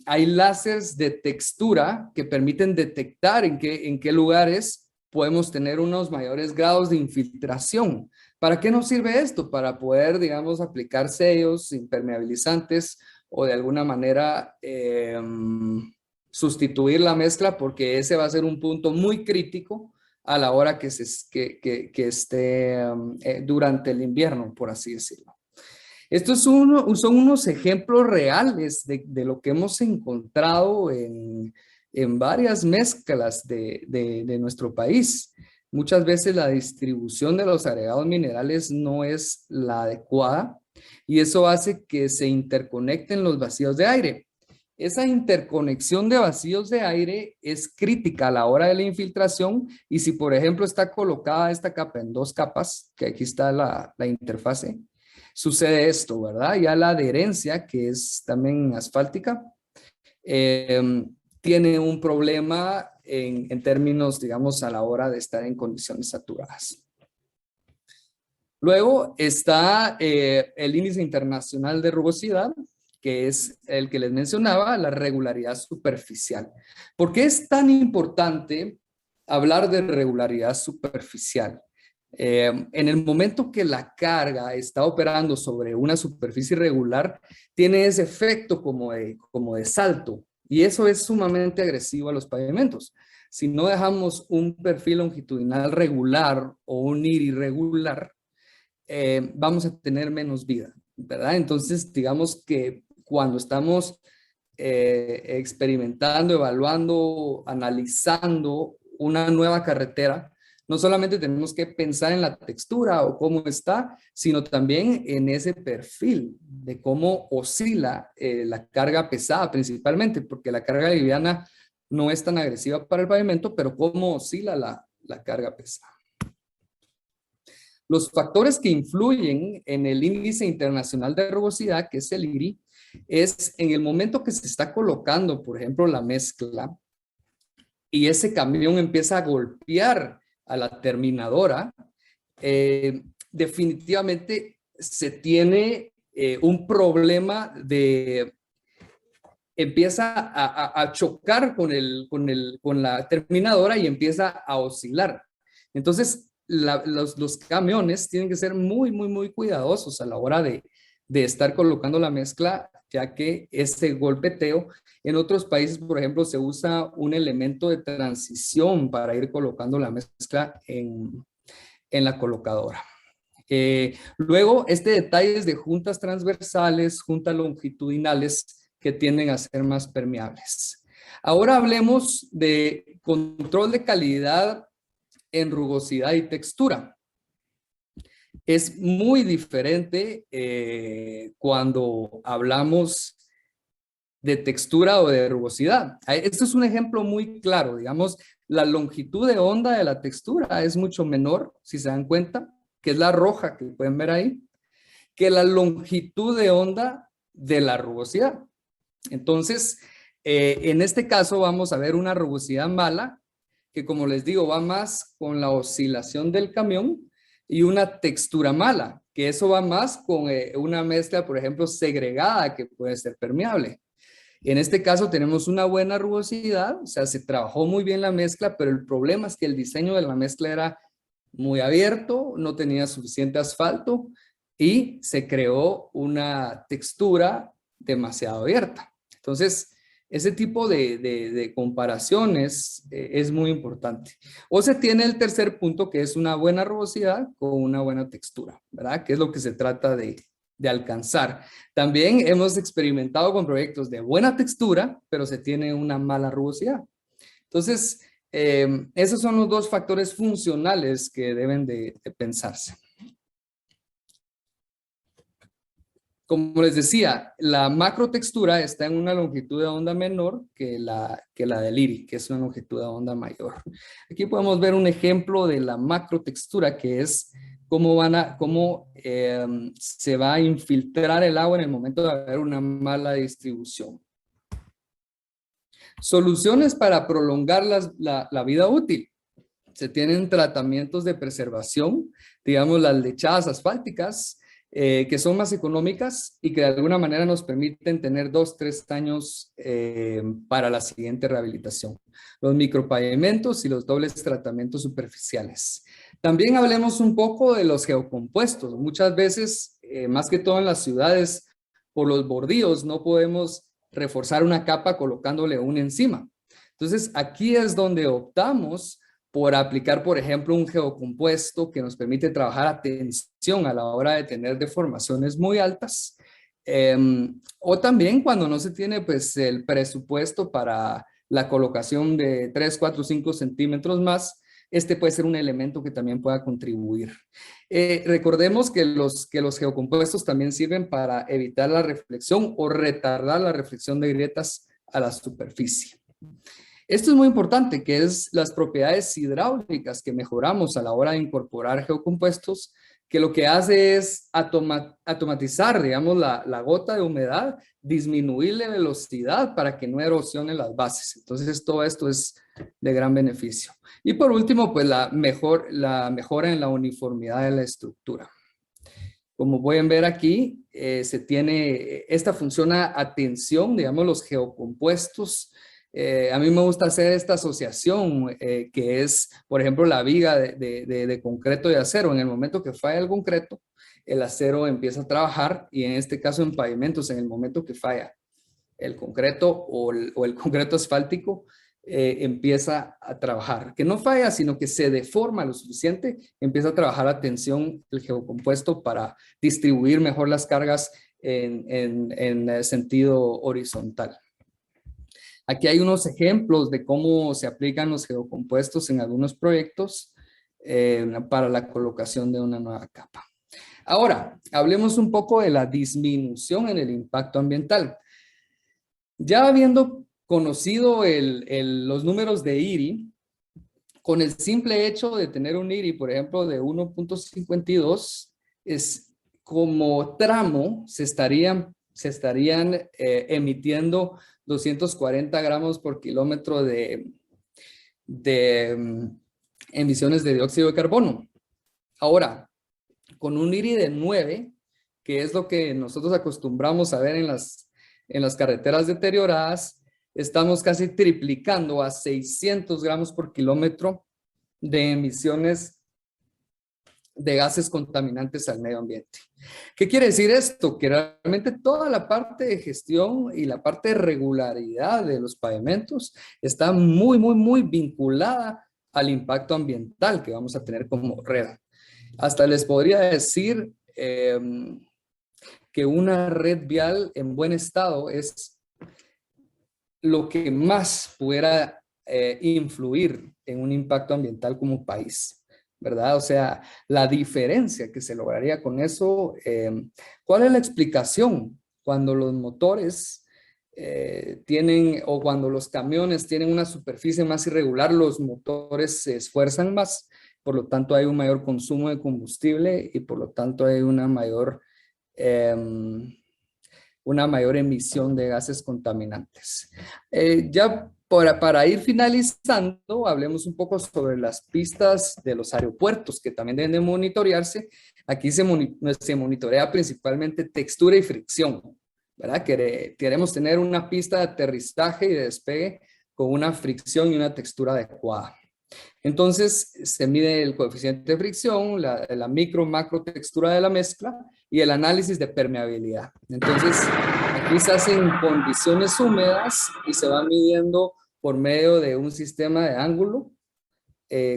Hay láseres de textura que permiten detectar en qué lugares podemos tener unos mayores grados de infiltración. ¿Para qué nos sirve esto? Para poder, digamos, aplicar sellos impermeabilizantes o de alguna manera sustituir la mezcla, porque ese va a ser un punto muy crítico a la hora que esté durante el invierno, por así decirlo. Estos son unos ejemplos reales de lo que hemos encontrado en varias mezclas de nuestro país. Muchas veces la distribución de los agregados minerales no es la adecuada y eso hace que se interconecten los vacíos de aire. Esa interconexión de vacíos de aire es crítica a la hora de la infiltración, y si por ejemplo está colocada esta capa en 2 capas, que aquí está la interfase, sucede esto, ¿verdad? Ya la adherencia, que es también asfáltica, tiene un problema en términos, digamos, a la hora de estar en condiciones saturadas. Luego está el índice internacional de rugosidad, que es el que les mencionaba, la regularidad superficial. ¿Por qué es tan importante hablar de regularidad superficial? En el momento que la carga está operando sobre una superficie irregular, tiene ese efecto como de salto, y eso es sumamente agresivo a los pavimentos. Si no dejamos un perfil longitudinal regular o un IRI irregular, vamos a tener menos vida, ¿verdad? Entonces, digamos que cuando estamos experimentando, evaluando, analizando una nueva carretera, no solamente tenemos que pensar en la textura o cómo está, sino también en ese perfil de cómo oscila la carga pesada principalmente, porque la carga liviana no es tan agresiva para el pavimento, pero cómo oscila la carga pesada. Los factores que influyen en el índice internacional de rugosidad, que es el IRI, es en el momento que se está colocando, por ejemplo, la mezcla, y ese camión empieza a golpear a la terminadora, definitivamente se tiene un problema de... empieza a chocar con la terminadora y empieza a oscilar. Entonces, los camiones tienen que ser muy, muy, muy cuidadosos a la hora de estar colocando la mezcla, ya que ese golpeteo, en otros países, por ejemplo, se usa un elemento de transición para ir colocando la mezcla en la colocadora. Luego, detalles de juntas transversales, juntas longitudinales que tienden a ser más permeables. Ahora hablemos de control de calidad en rugosidad y textura. Es muy diferente cuando hablamos de textura o de rugosidad. Esto es un ejemplo muy claro, digamos, la longitud de onda de la textura es mucho menor, si se dan cuenta, que es la roja que pueden ver ahí, que la longitud de onda de la rugosidad. Entonces, en este caso vamos a ver una rugosidad mala, que como les digo, va más con la oscilación del camión, y una textura mala, que eso va más con una mezcla, por ejemplo, segregada, que puede ser permeable. En este caso tenemos una buena rugosidad, o sea, se trabajó muy bien la mezcla, pero el problema es que el diseño de la mezcla era muy abierto, no tenía suficiente asfalto y se creó una textura demasiado abierta. Entonces, ese tipo de comparaciones es muy importante. O se tiene el tercer punto, que es una buena rugosidad con una buena textura, ¿verdad? Que es lo que se trata de alcanzar. También hemos experimentado con proyectos de buena textura, pero se tiene una mala rugosidad. Entonces, esos son los dos factores funcionales que deben de pensarse. Como les decía, la macrotextura está en una longitud de onda menor que la del IRI, que es una longitud de onda mayor. Aquí podemos ver un ejemplo de la macrotextura, que es cómo se va a infiltrar el agua en el momento de haber una mala distribución. Soluciones para prolongar la vida útil. Se tienen tratamientos de preservación, digamos las lechadas asfálticas, que son más económicas y que de alguna manera nos permiten tener 2-3 años para la siguiente rehabilitación. Los micropavimentos y los dobles tratamientos superficiales. También hablemos un poco de los geocompuestos. Muchas veces, más que todo en las ciudades, por los bordíos no podemos reforzar una capa colocándole una encima. Entonces, aquí es donde optamos por aplicar, por ejemplo, un geocompuesto que nos permite trabajar a tensión a la hora de tener deformaciones muy altas. O también cuando no se tiene pues, el presupuesto para la colocación de 3, 4, 5 centímetros más, este puede ser un elemento que también pueda contribuir. Recordemos que los geocompuestos también sirven para evitar la reflexión o retardar la reflexión de grietas a la superficie. Esto es muy importante, que es las propiedades hidráulicas que mejoramos a la hora de incorporar geocompuestos, que lo que hace es automatizar, digamos, la gota de humedad, disminuir la velocidad para que no erosione las bases. Entonces, todo esto es de gran beneficio. Y por último, pues la mejora en la uniformidad de la estructura. Como pueden ver aquí, esta funciona a tensión, digamos, los geocompuestos. A mí me gusta hacer esta asociación que es, por ejemplo, la viga de concreto y acero. En el momento que falla el concreto, el acero empieza a trabajar y en este caso en pavimentos, en el momento que falla el concreto o el concreto asfáltico, empieza a trabajar. Que no falla, sino que se deforma lo suficiente, empieza a trabajar a tensión el geocompuesto para distribuir mejor las cargas en sentido horizontal. Aquí hay unos ejemplos de cómo se aplican los geocompuestos en algunos proyectos para la colocación de una nueva capa. Ahora, hablemos un poco de la disminución en el impacto ambiental. Ya habiendo conocido los números de IRI, con el simple hecho de tener un IRI, por ejemplo, de 1.52, es como tramo se estarían emitiendo 240 gramos por kilómetro de emisiones de dióxido de carbono. Ahora, con un IRI de 9, que es lo que nosotros acostumbramos a ver en las carreteras deterioradas, estamos casi triplicando a 600 gramos por kilómetro de emisiones de gases contaminantes al medio ambiente. ¿Qué quiere decir esto? Que realmente toda la parte de gestión y la parte de regularidad de los pavimentos está muy vinculada al impacto ambiental que vamos a tener como red. Hasta les podría decir que una red vial en buen estado es lo que más pudiera influir en un impacto ambiental como país, ¿verdad? O sea, la diferencia que se lograría con eso, ¿cuál es la explicación? Cuando los motores tienen, o cuando los camiones tienen una superficie más irregular, los motores se esfuerzan más, por lo tanto hay un mayor consumo de combustible y por lo tanto hay una mayor emisión de gases contaminantes. Ya para ir finalizando, hablemos un poco sobre las pistas de los aeropuertos que también deben de monitorearse. Aquí se monitorea principalmente textura y fricción, ¿verdad? Queremos tener una pista de aterrizaje y de despegue con una fricción y una textura adecuada. Entonces se mide el coeficiente de fricción, la micro-macro textura de la mezcla y el análisis de permeabilidad. Entonces aquí se hacen condiciones húmedas y se va midiendo por medio de un sistema de ángulo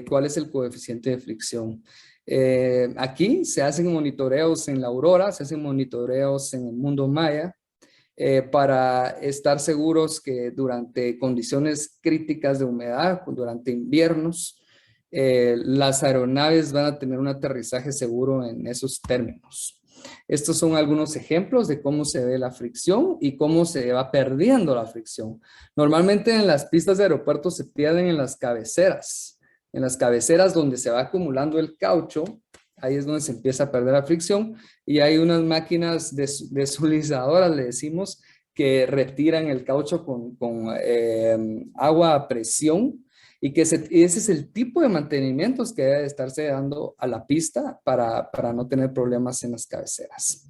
cuál es el coeficiente de fricción. Aquí se hacen monitoreos en la Aurora, se hacen monitoreos en el Mundo Maya, para estar seguros que durante condiciones críticas de humedad, durante inviernos, las aeronaves van a tener un aterrizaje seguro en esos términos. Estos son algunos ejemplos de cómo se ve la fricción y cómo se va perdiendo la fricción. Normalmente en las pistas de aeropuertos se pierden en las cabeceras donde se va acumulando el caucho. Ahí es donde se empieza a perder la fricción y hay unas máquinas deslizadoras, le decimos, que retiran el caucho con agua a presión y ese es el tipo de mantenimientos que debe estarse dando a la pista para no tener problemas en las cabeceras.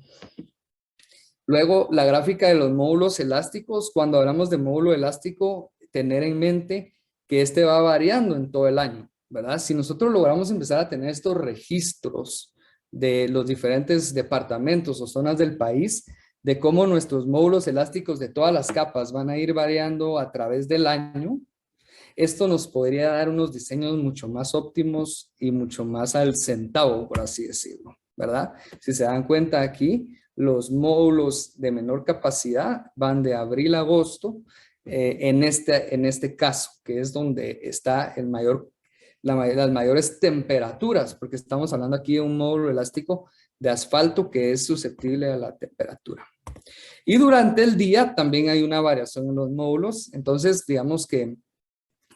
Luego, la gráfica de los módulos elásticos. Cuando hablamos de módulo elástico, tener en mente que este va variando en todo el año, ¿verdad? Si nosotros logramos empezar a tener estos registros de los diferentes departamentos o zonas del país, de cómo nuestros módulos elásticos de todas las capas van a ir variando a través del año, esto nos podría dar unos diseños mucho más óptimos y mucho más al centavo, por así decirlo, ¿verdad? Si se dan cuenta aquí, los módulos de menor capacidad van de abril a agosto, en este caso, que es donde está las mayores temperaturas, porque estamos hablando aquí de un módulo elástico de asfalto que es susceptible a la temperatura. Y durante el día también hay una variación en los módulos. Entonces, digamos que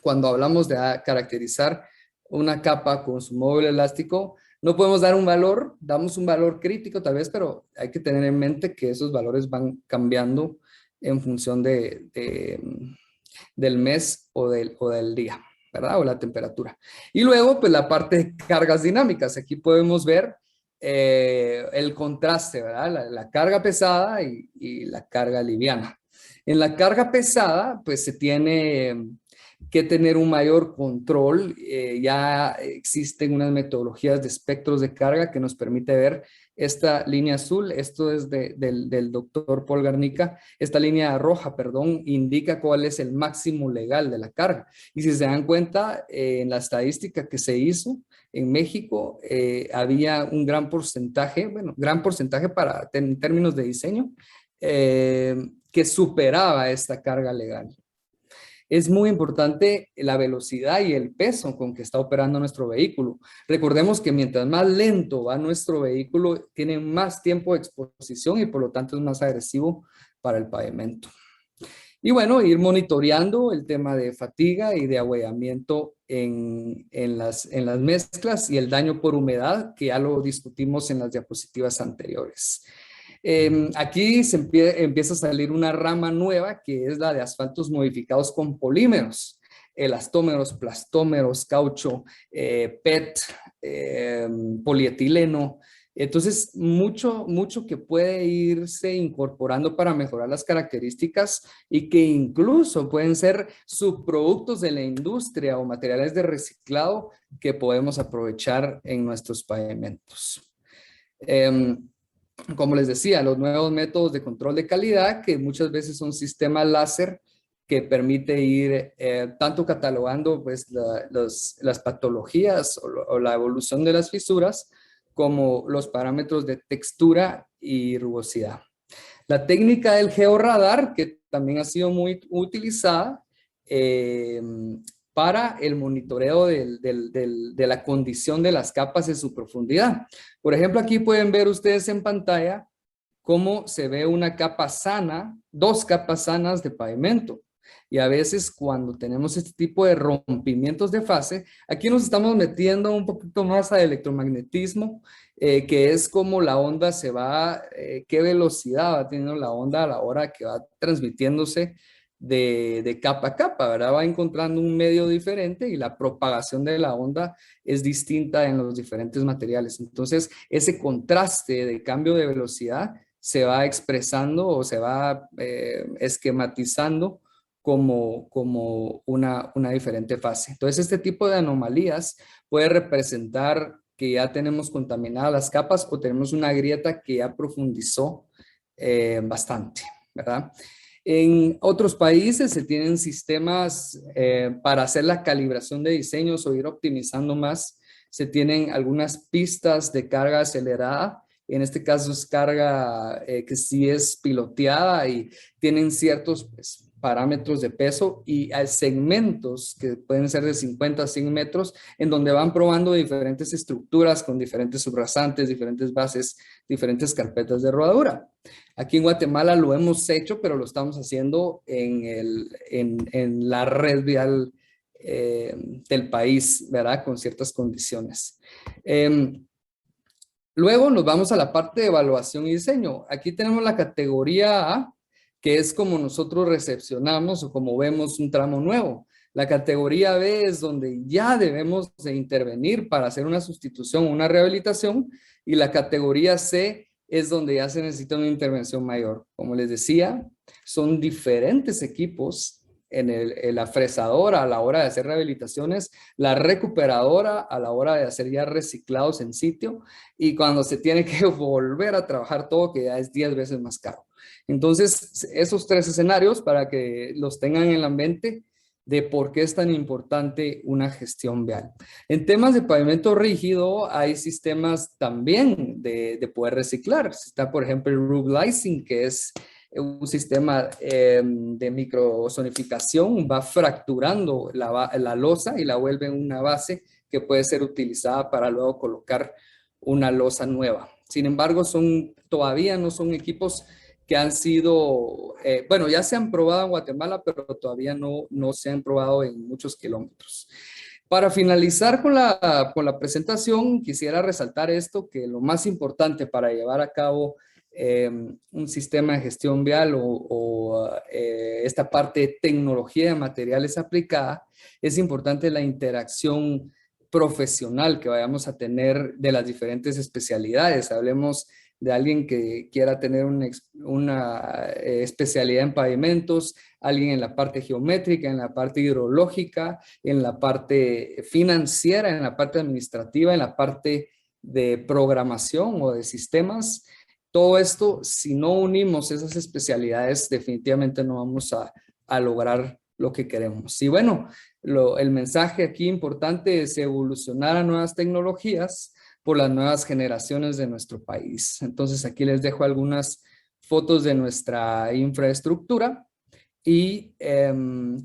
cuando hablamos de caracterizar una capa con su módulo elástico, no podemos dar un valor, damos un valor crítico tal vez, pero hay que tener en mente que esos valores van cambiando en función del mes o del día, ¿verdad? O la temperatura. Y luego, pues la parte de cargas dinámicas. Aquí podemos ver el contraste, ¿verdad? La carga pesada y la carga liviana. En la carga pesada, pues se tiene que tener un mayor control. Ya existen unas metodologías de espectros de carga que nos permite ver esta línea azul. Esto es del doctor Paul Garnica. Esta línea roja, perdón, indica cuál es el máximo legal de la carga. Y si se dan cuenta, en la estadística que se hizo en México, había un gran porcentaje, en términos de diseño, que superaba esta carga legal. es muy importante la velocidad y el peso con que está operando nuestro vehículo. Recordemos que mientras más lento va nuestro vehículo, tiene más tiempo de exposición y por lo tanto es más agresivo para el pavimento. Y bueno, ir monitoreando el tema de fatiga y de ahuellamiento en las mezclas y el daño por humedad, que ya lo discutimos en las diapositivas anteriores. Aquí empieza a salir una rama nueva que es la de asfaltos modificados con polímeros, elastómeros, plastómeros, caucho, PET, polietileno. Entonces, mucho que puede irse incorporando para mejorar las características y que incluso pueden ser subproductos de la industria o materiales de reciclado que podemos aprovechar en nuestros pavimentos. Como les decía, los nuevos métodos de control de calidad, que muchas veces son sistemas láser que permite ir tanto catalogando pues, las patologías o la evolución de las fisuras, como los parámetros de textura y rugosidad. La técnica del georradar, que también ha sido muy utilizada para el monitoreo de la condición de las capas en su profundidad. Por ejemplo, aquí pueden ver ustedes en pantalla cómo se ve una capa sana, 2 capas sanas de pavimento. Y a veces cuando tenemos este tipo de rompimientos de fase, aquí nos estamos metiendo un poquito más a electromagnetismo, que es como la onda se va, qué velocidad va teniendo la onda a la hora que va transmitiéndose de capa a capa, ¿verdad? Va encontrando un medio diferente y la propagación de la onda es distinta en los diferentes materiales. Entonces, ese contraste de cambio de velocidad se va expresando o se va esquematizando como una diferente fase. Entonces, este tipo de anomalías puede representar que ya tenemos contaminadas las capas o tenemos una grieta que ya profundizó bastante, ¿verdad? En otros países se tienen sistemas para hacer la calibración de diseños o ir optimizando más. Se tienen algunas pistas de carga acelerada. En este caso es carga que sí es piloteada y tienen ciertos pues, parámetros de peso y hay segmentos que pueden ser de 50 a 100 metros en donde van probando diferentes estructuras con diferentes subrasantes, diferentes bases, diferentes carpetas de rodadura. Aquí en Guatemala lo hemos hecho, pero lo estamos haciendo en la red vial del país, ¿verdad? Con ciertas condiciones. Luego nos vamos a la parte de evaluación y diseño. Aquí tenemos la categoría A, que es como nosotros recepcionamos o como vemos un tramo nuevo. La categoría B es donde ya debemos de intervenir para hacer una sustitución o una rehabilitación. Y la categoría C es donde ya se necesita una intervención mayor. Como les decía, son diferentes equipos en la fresadora a la hora de hacer rehabilitaciones, la recuperadora a la hora de hacer ya reciclados en sitio y cuando se tiene que volver a trabajar todo, que ya es 10 veces más caro. Entonces, esos 3 escenarios para que los tengan en la mente de por qué es tan importante una gestión vial. En temas de pavimento rígido hay sistemas también de poder reciclar. Está, por ejemplo, el roof lysing, que es un sistema de microzonificación, va fracturando la losa y la vuelve una base que puede ser utilizada para luego colocar una losa nueva. Sin embargo, todavía no son equipos que han sido, bueno, ya se han probado en Guatemala, pero todavía no se han probado en muchos kilómetros. Para finalizar con la presentación, quisiera resaltar esto, que lo más importante para llevar a cabo un sistema de gestión vial o esta parte de tecnología de materiales aplicada, es importante la interacción profesional que vayamos a tener de las diferentes especialidades. Hablemos de alguien que quiera tener una especialidad en pavimentos, alguien en la parte geométrica, en la parte hidrológica, en la parte financiera, en la parte administrativa, en la parte de programación o de sistemas. Todo esto, si no unimos esas especialidades, definitivamente no vamos a lograr lo que queremos. Y bueno, el mensaje aquí importante es evolucionar a nuevas tecnologías por las nuevas generaciones de nuestro país. Entonces aquí les dejo algunas fotos de nuestra infraestructura Y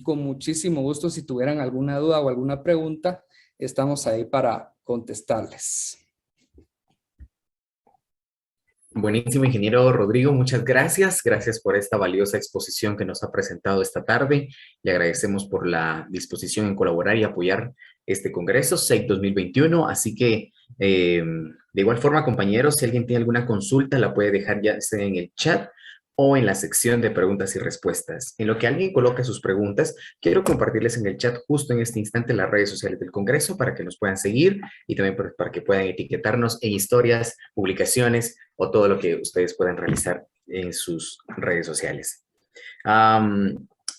con muchísimo gusto, si tuvieran alguna duda o alguna pregunta, estamos ahí para contestarles. Buenísimo, ingeniero Rodrigo, muchas gracias. Gracias por esta valiosa exposición que nos ha presentado esta tarde. Le agradecemos por la disposición en colaborar y apoyar este Congreso SEIC 2021. Así que, de igual forma, compañeros, si alguien tiene alguna consulta, la puede dejar ya sea en el chat o en la sección de preguntas y respuestas. En lo que alguien coloca sus preguntas, quiero compartirles en el chat justo en este instante las redes sociales del Congreso para que nos puedan seguir y también para que puedan etiquetarnos en historias, publicaciones o todo lo que ustedes puedan realizar en sus redes sociales.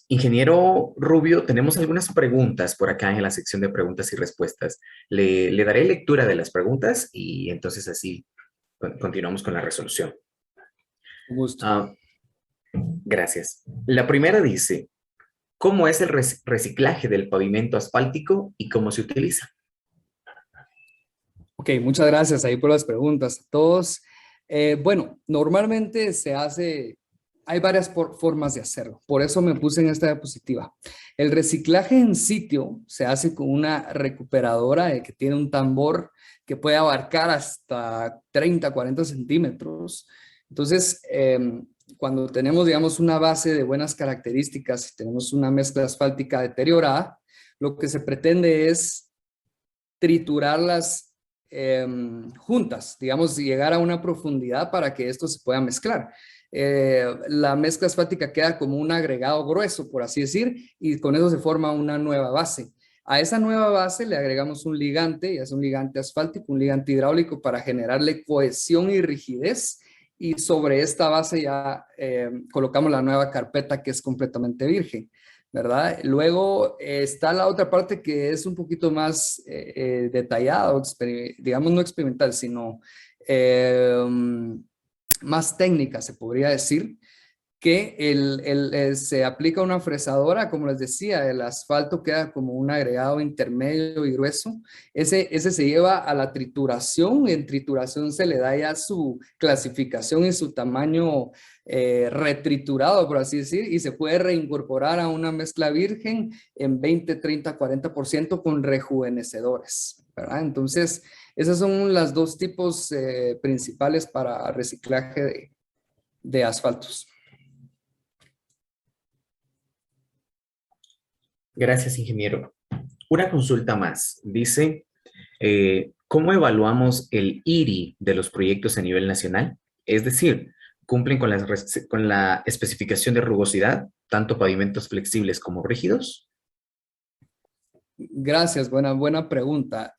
Ingeniero Rubio, tenemos algunas preguntas por acá en la sección de preguntas y respuestas. Le daré lectura de las preguntas y entonces así continuamos con la resolución. Un gusto. Gracias. La primera dice, ¿cómo es el reciclaje del pavimento asfáltico y cómo se utiliza? Ok, muchas gracias ahí por las preguntas a todos. Bueno, normalmente se hace, hay varias formas de hacerlo, por eso me puse en esta diapositiva. El reciclaje en sitio se hace con una recuperadora que tiene un tambor que puede abarcar hasta 30, 40 centímetros. Entonces, cuando tenemos, digamos, una base de buenas características y tenemos una mezcla asfáltica deteriorada, lo que se pretende es triturarlas juntas, digamos, llegar a una profundidad para que esto se pueda mezclar. La mezcla asfáltica queda como un agregado grueso, por así decir, y con eso se forma una nueva base. A esa nueva base le agregamos un ligante, ya es un ligante asfáltico, un ligante hidráulico para generarle cohesión y rigidez, y sobre esta base ya colocamos la nueva carpeta que es completamente virgen, ¿verdad? Luego está la otra parte que es un poquito más detallada, digamos no experimental, sino más técnica, se podría decir, que se aplica una fresadora, como les decía, el asfalto queda como un agregado intermedio y grueso. Ese se lleva a la trituración, en trituración se le da ya su clasificación y su tamaño retriturado, por así decir, y se puede reincorporar a una mezcla virgen en 20, 30, 40% con rejuvenecedores, ¿verdad? Entonces, esos son los dos tipos principales para reciclaje de asfaltos. Gracias, ingeniero. Una consulta más. Dice, ¿cómo evaluamos el IRI de los proyectos a nivel nacional? Es decir, ¿cumplen con la especificación de rugosidad, tanto pavimentos flexibles como rígidos? Gracias, buena pregunta.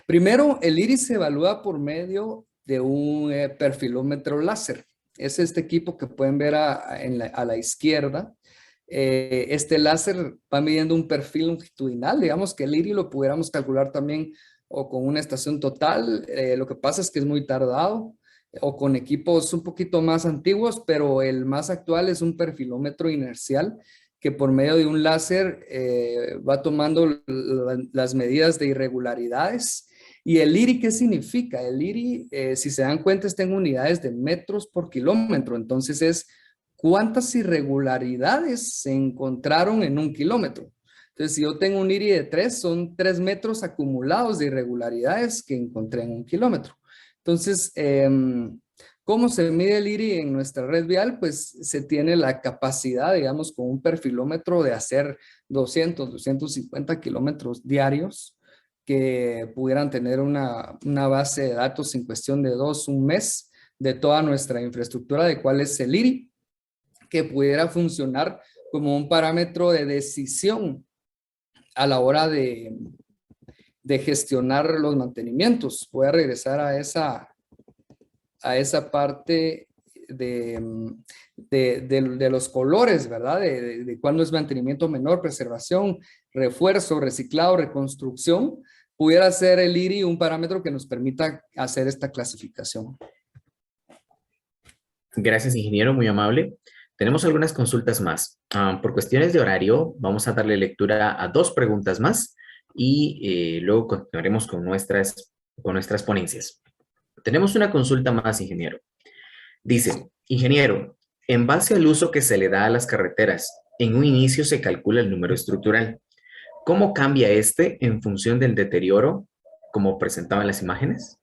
Primero, el iris se evalúa por medio de un perfilómetro láser. Es este equipo que pueden ver a la izquierda. Este láser va midiendo un perfil longitudinal. Digamos que el iris lo pudiéramos calcular también o con una estación total. Lo que pasa es que es muy tardado o con equipos un poquito más antiguos, pero el más actual es un perfilómetro inercial que por medio de un láser va tomando las medidas de irregularidades. ¿Y el IRI qué significa? El IRI, si se dan cuenta, está en unidades de metros por kilómetro. Entonces es cuántas irregularidades se encontraron en un kilómetro. Entonces, si yo tengo un IRI de 3, son 3 metros acumulados de irregularidades que encontré en un kilómetro. Entonces, ¿cómo se mide el IRI en nuestra red vial? Pues se tiene la capacidad, digamos, con un perfilómetro de hacer 200, 250 kilómetros diarios que pudieran tener una base de datos en cuestión de un mes de toda nuestra infraestructura de cuál es el IRI, que pudiera funcionar como un parámetro de decisión a la hora de gestionar los mantenimientos. Voy a regresar a esa parte de los colores, ¿verdad? De cuándo es mantenimiento menor, preservación, refuerzo, reciclado, reconstrucción. Pudiera ser el IRI un parámetro que nos permita hacer esta clasificación. Gracias, ingeniero, muy amable. Tenemos algunas consultas más. Por cuestiones de horario, vamos a darle lectura a 2 preguntas más y luego continuaremos con nuestras ponencias. Tenemos una consulta más, ingeniero. Dice, ingeniero, En base al uso que se le da a las carreteras, en un inicio se calcula el número estructural. ¿Cómo cambia este en función del deterioro, como presentaban las imágenes?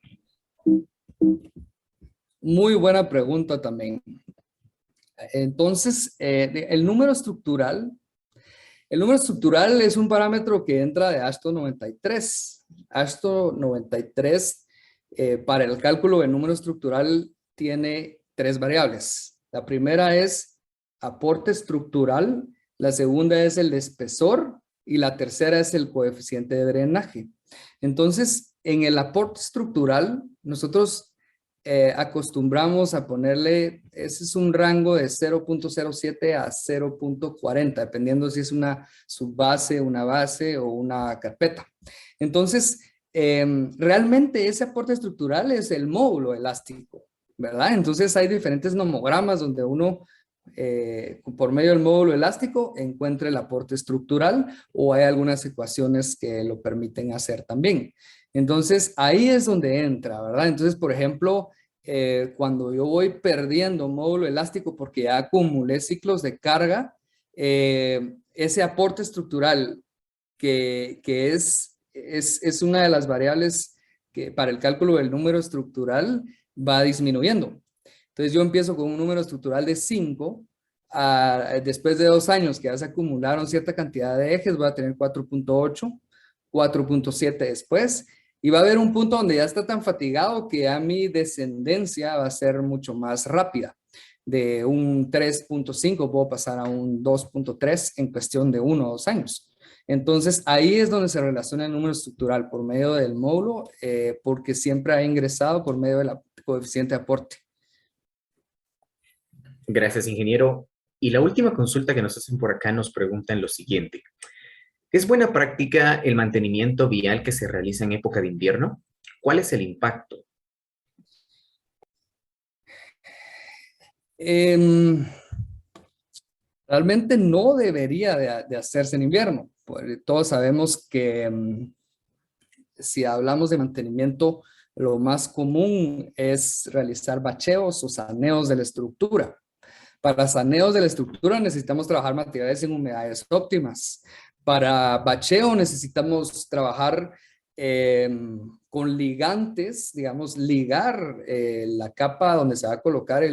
Muy buena pregunta también. Entonces, el número estructural es un parámetro que entra de AASHTO 93. AASHTO 93, para el cálculo del número estructural, tiene tres variables. La primera es aporte estructural, la segunda es el de espesor y la tercera es el coeficiente de drenaje. Entonces, en el aporte estructural, nosotros acostumbramos a ponerle, ese es un rango de 0.07 a 0.40, dependiendo si es una subbase, una base o una carpeta. Entonces, realmente ese aporte estructural es el módulo elástico, ¿verdad? Entonces hay diferentes nomogramas donde uno, por medio del módulo elástico, encuentra el aporte estructural, o hay algunas ecuaciones que lo permiten hacer también. Entonces, ahí es donde entra, ¿verdad? Entonces, por ejemplo, cuando yo voy perdiendo módulo elástico porque ya acumulé ciclos de carga, ese aporte estructural que es una de las variables que para el cálculo del número estructural va disminuyendo. Entonces, yo empiezo con un número estructural de 5, después de 2 años que ya se acumularon cierta cantidad de ejes, voy a tener 4.8, 4.7 después, y va a haber un punto donde ya está tan fatigado que ya mi descendencia va a ser mucho más rápida. De un 3.5 puedo pasar a un 2.3 en cuestión de 1 o 2 años. Entonces, ahí es donde se relaciona el número estructural por medio del módulo, porque siempre ha ingresado por medio del coeficiente de aporte. Gracias, ingeniero. Y la última consulta que nos hacen por acá nos preguntan lo siguiente. ¿Es buena práctica el mantenimiento vial que se realiza en época de invierno? ¿Cuál es el impacto? Realmente no debería de hacerse en invierno. Todos sabemos que si hablamos de mantenimiento, lo más común es realizar bacheos o saneos de la estructura. Para saneos de la estructura necesitamos trabajar materiales en humedades óptimas. Para bacheo necesitamos trabajar con ligantes, digamos, ligar la capa donde se va a colocar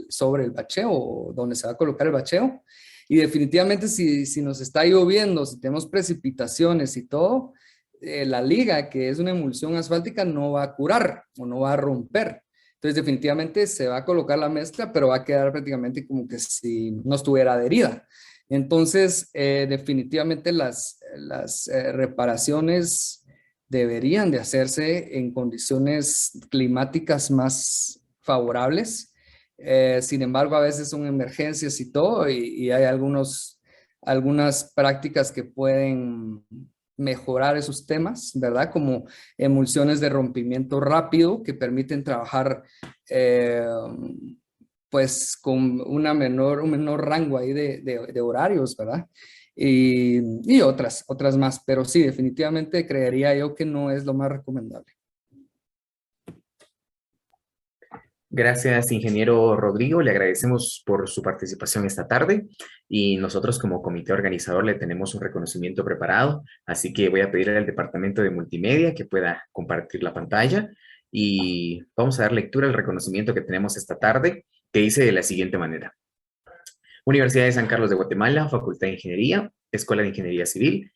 sobre el bacheo, donde se va a colocar el bacheo. Y definitivamente si nos está lloviendo, si tenemos precipitaciones y todo, la liga, que es una emulsión asfáltica, no va a curar o no va a romper. Entonces, definitivamente se va a colocar la mezcla, pero va a quedar prácticamente como que si no estuviera adherida. Entonces, definitivamente las reparaciones deberían de hacerse en condiciones climáticas más favorables. Sin embargo, a veces son emergencias y todo, y hay algunas prácticas que pueden mejorar esos temas, ¿verdad? Como emulsiones de rompimiento rápido que permiten trabajar pues con un menor rango ahí de horarios, ¿verdad? Y otras más, pero sí, definitivamente creería yo que no es lo más recomendable. Gracias, ingeniero Rodrigo. Le agradecemos por su participación esta tarde y nosotros como comité organizador le tenemos un reconocimiento preparado, así que voy a pedir al departamento de multimedia que pueda compartir la pantalla y vamos a dar lectura al reconocimiento que tenemos esta tarde, que dice de la siguiente manera. Universidad de San Carlos de Guatemala, Facultad de Ingeniería, Escuela de Ingeniería Civil,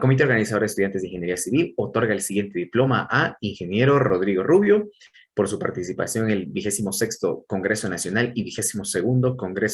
Comité Organizador de Estudiantes de Ingeniería Civil, otorga el siguiente diploma a ingeniero Rodrigo Rubio por su participación en el 26º Congreso Nacional y 22º Congreso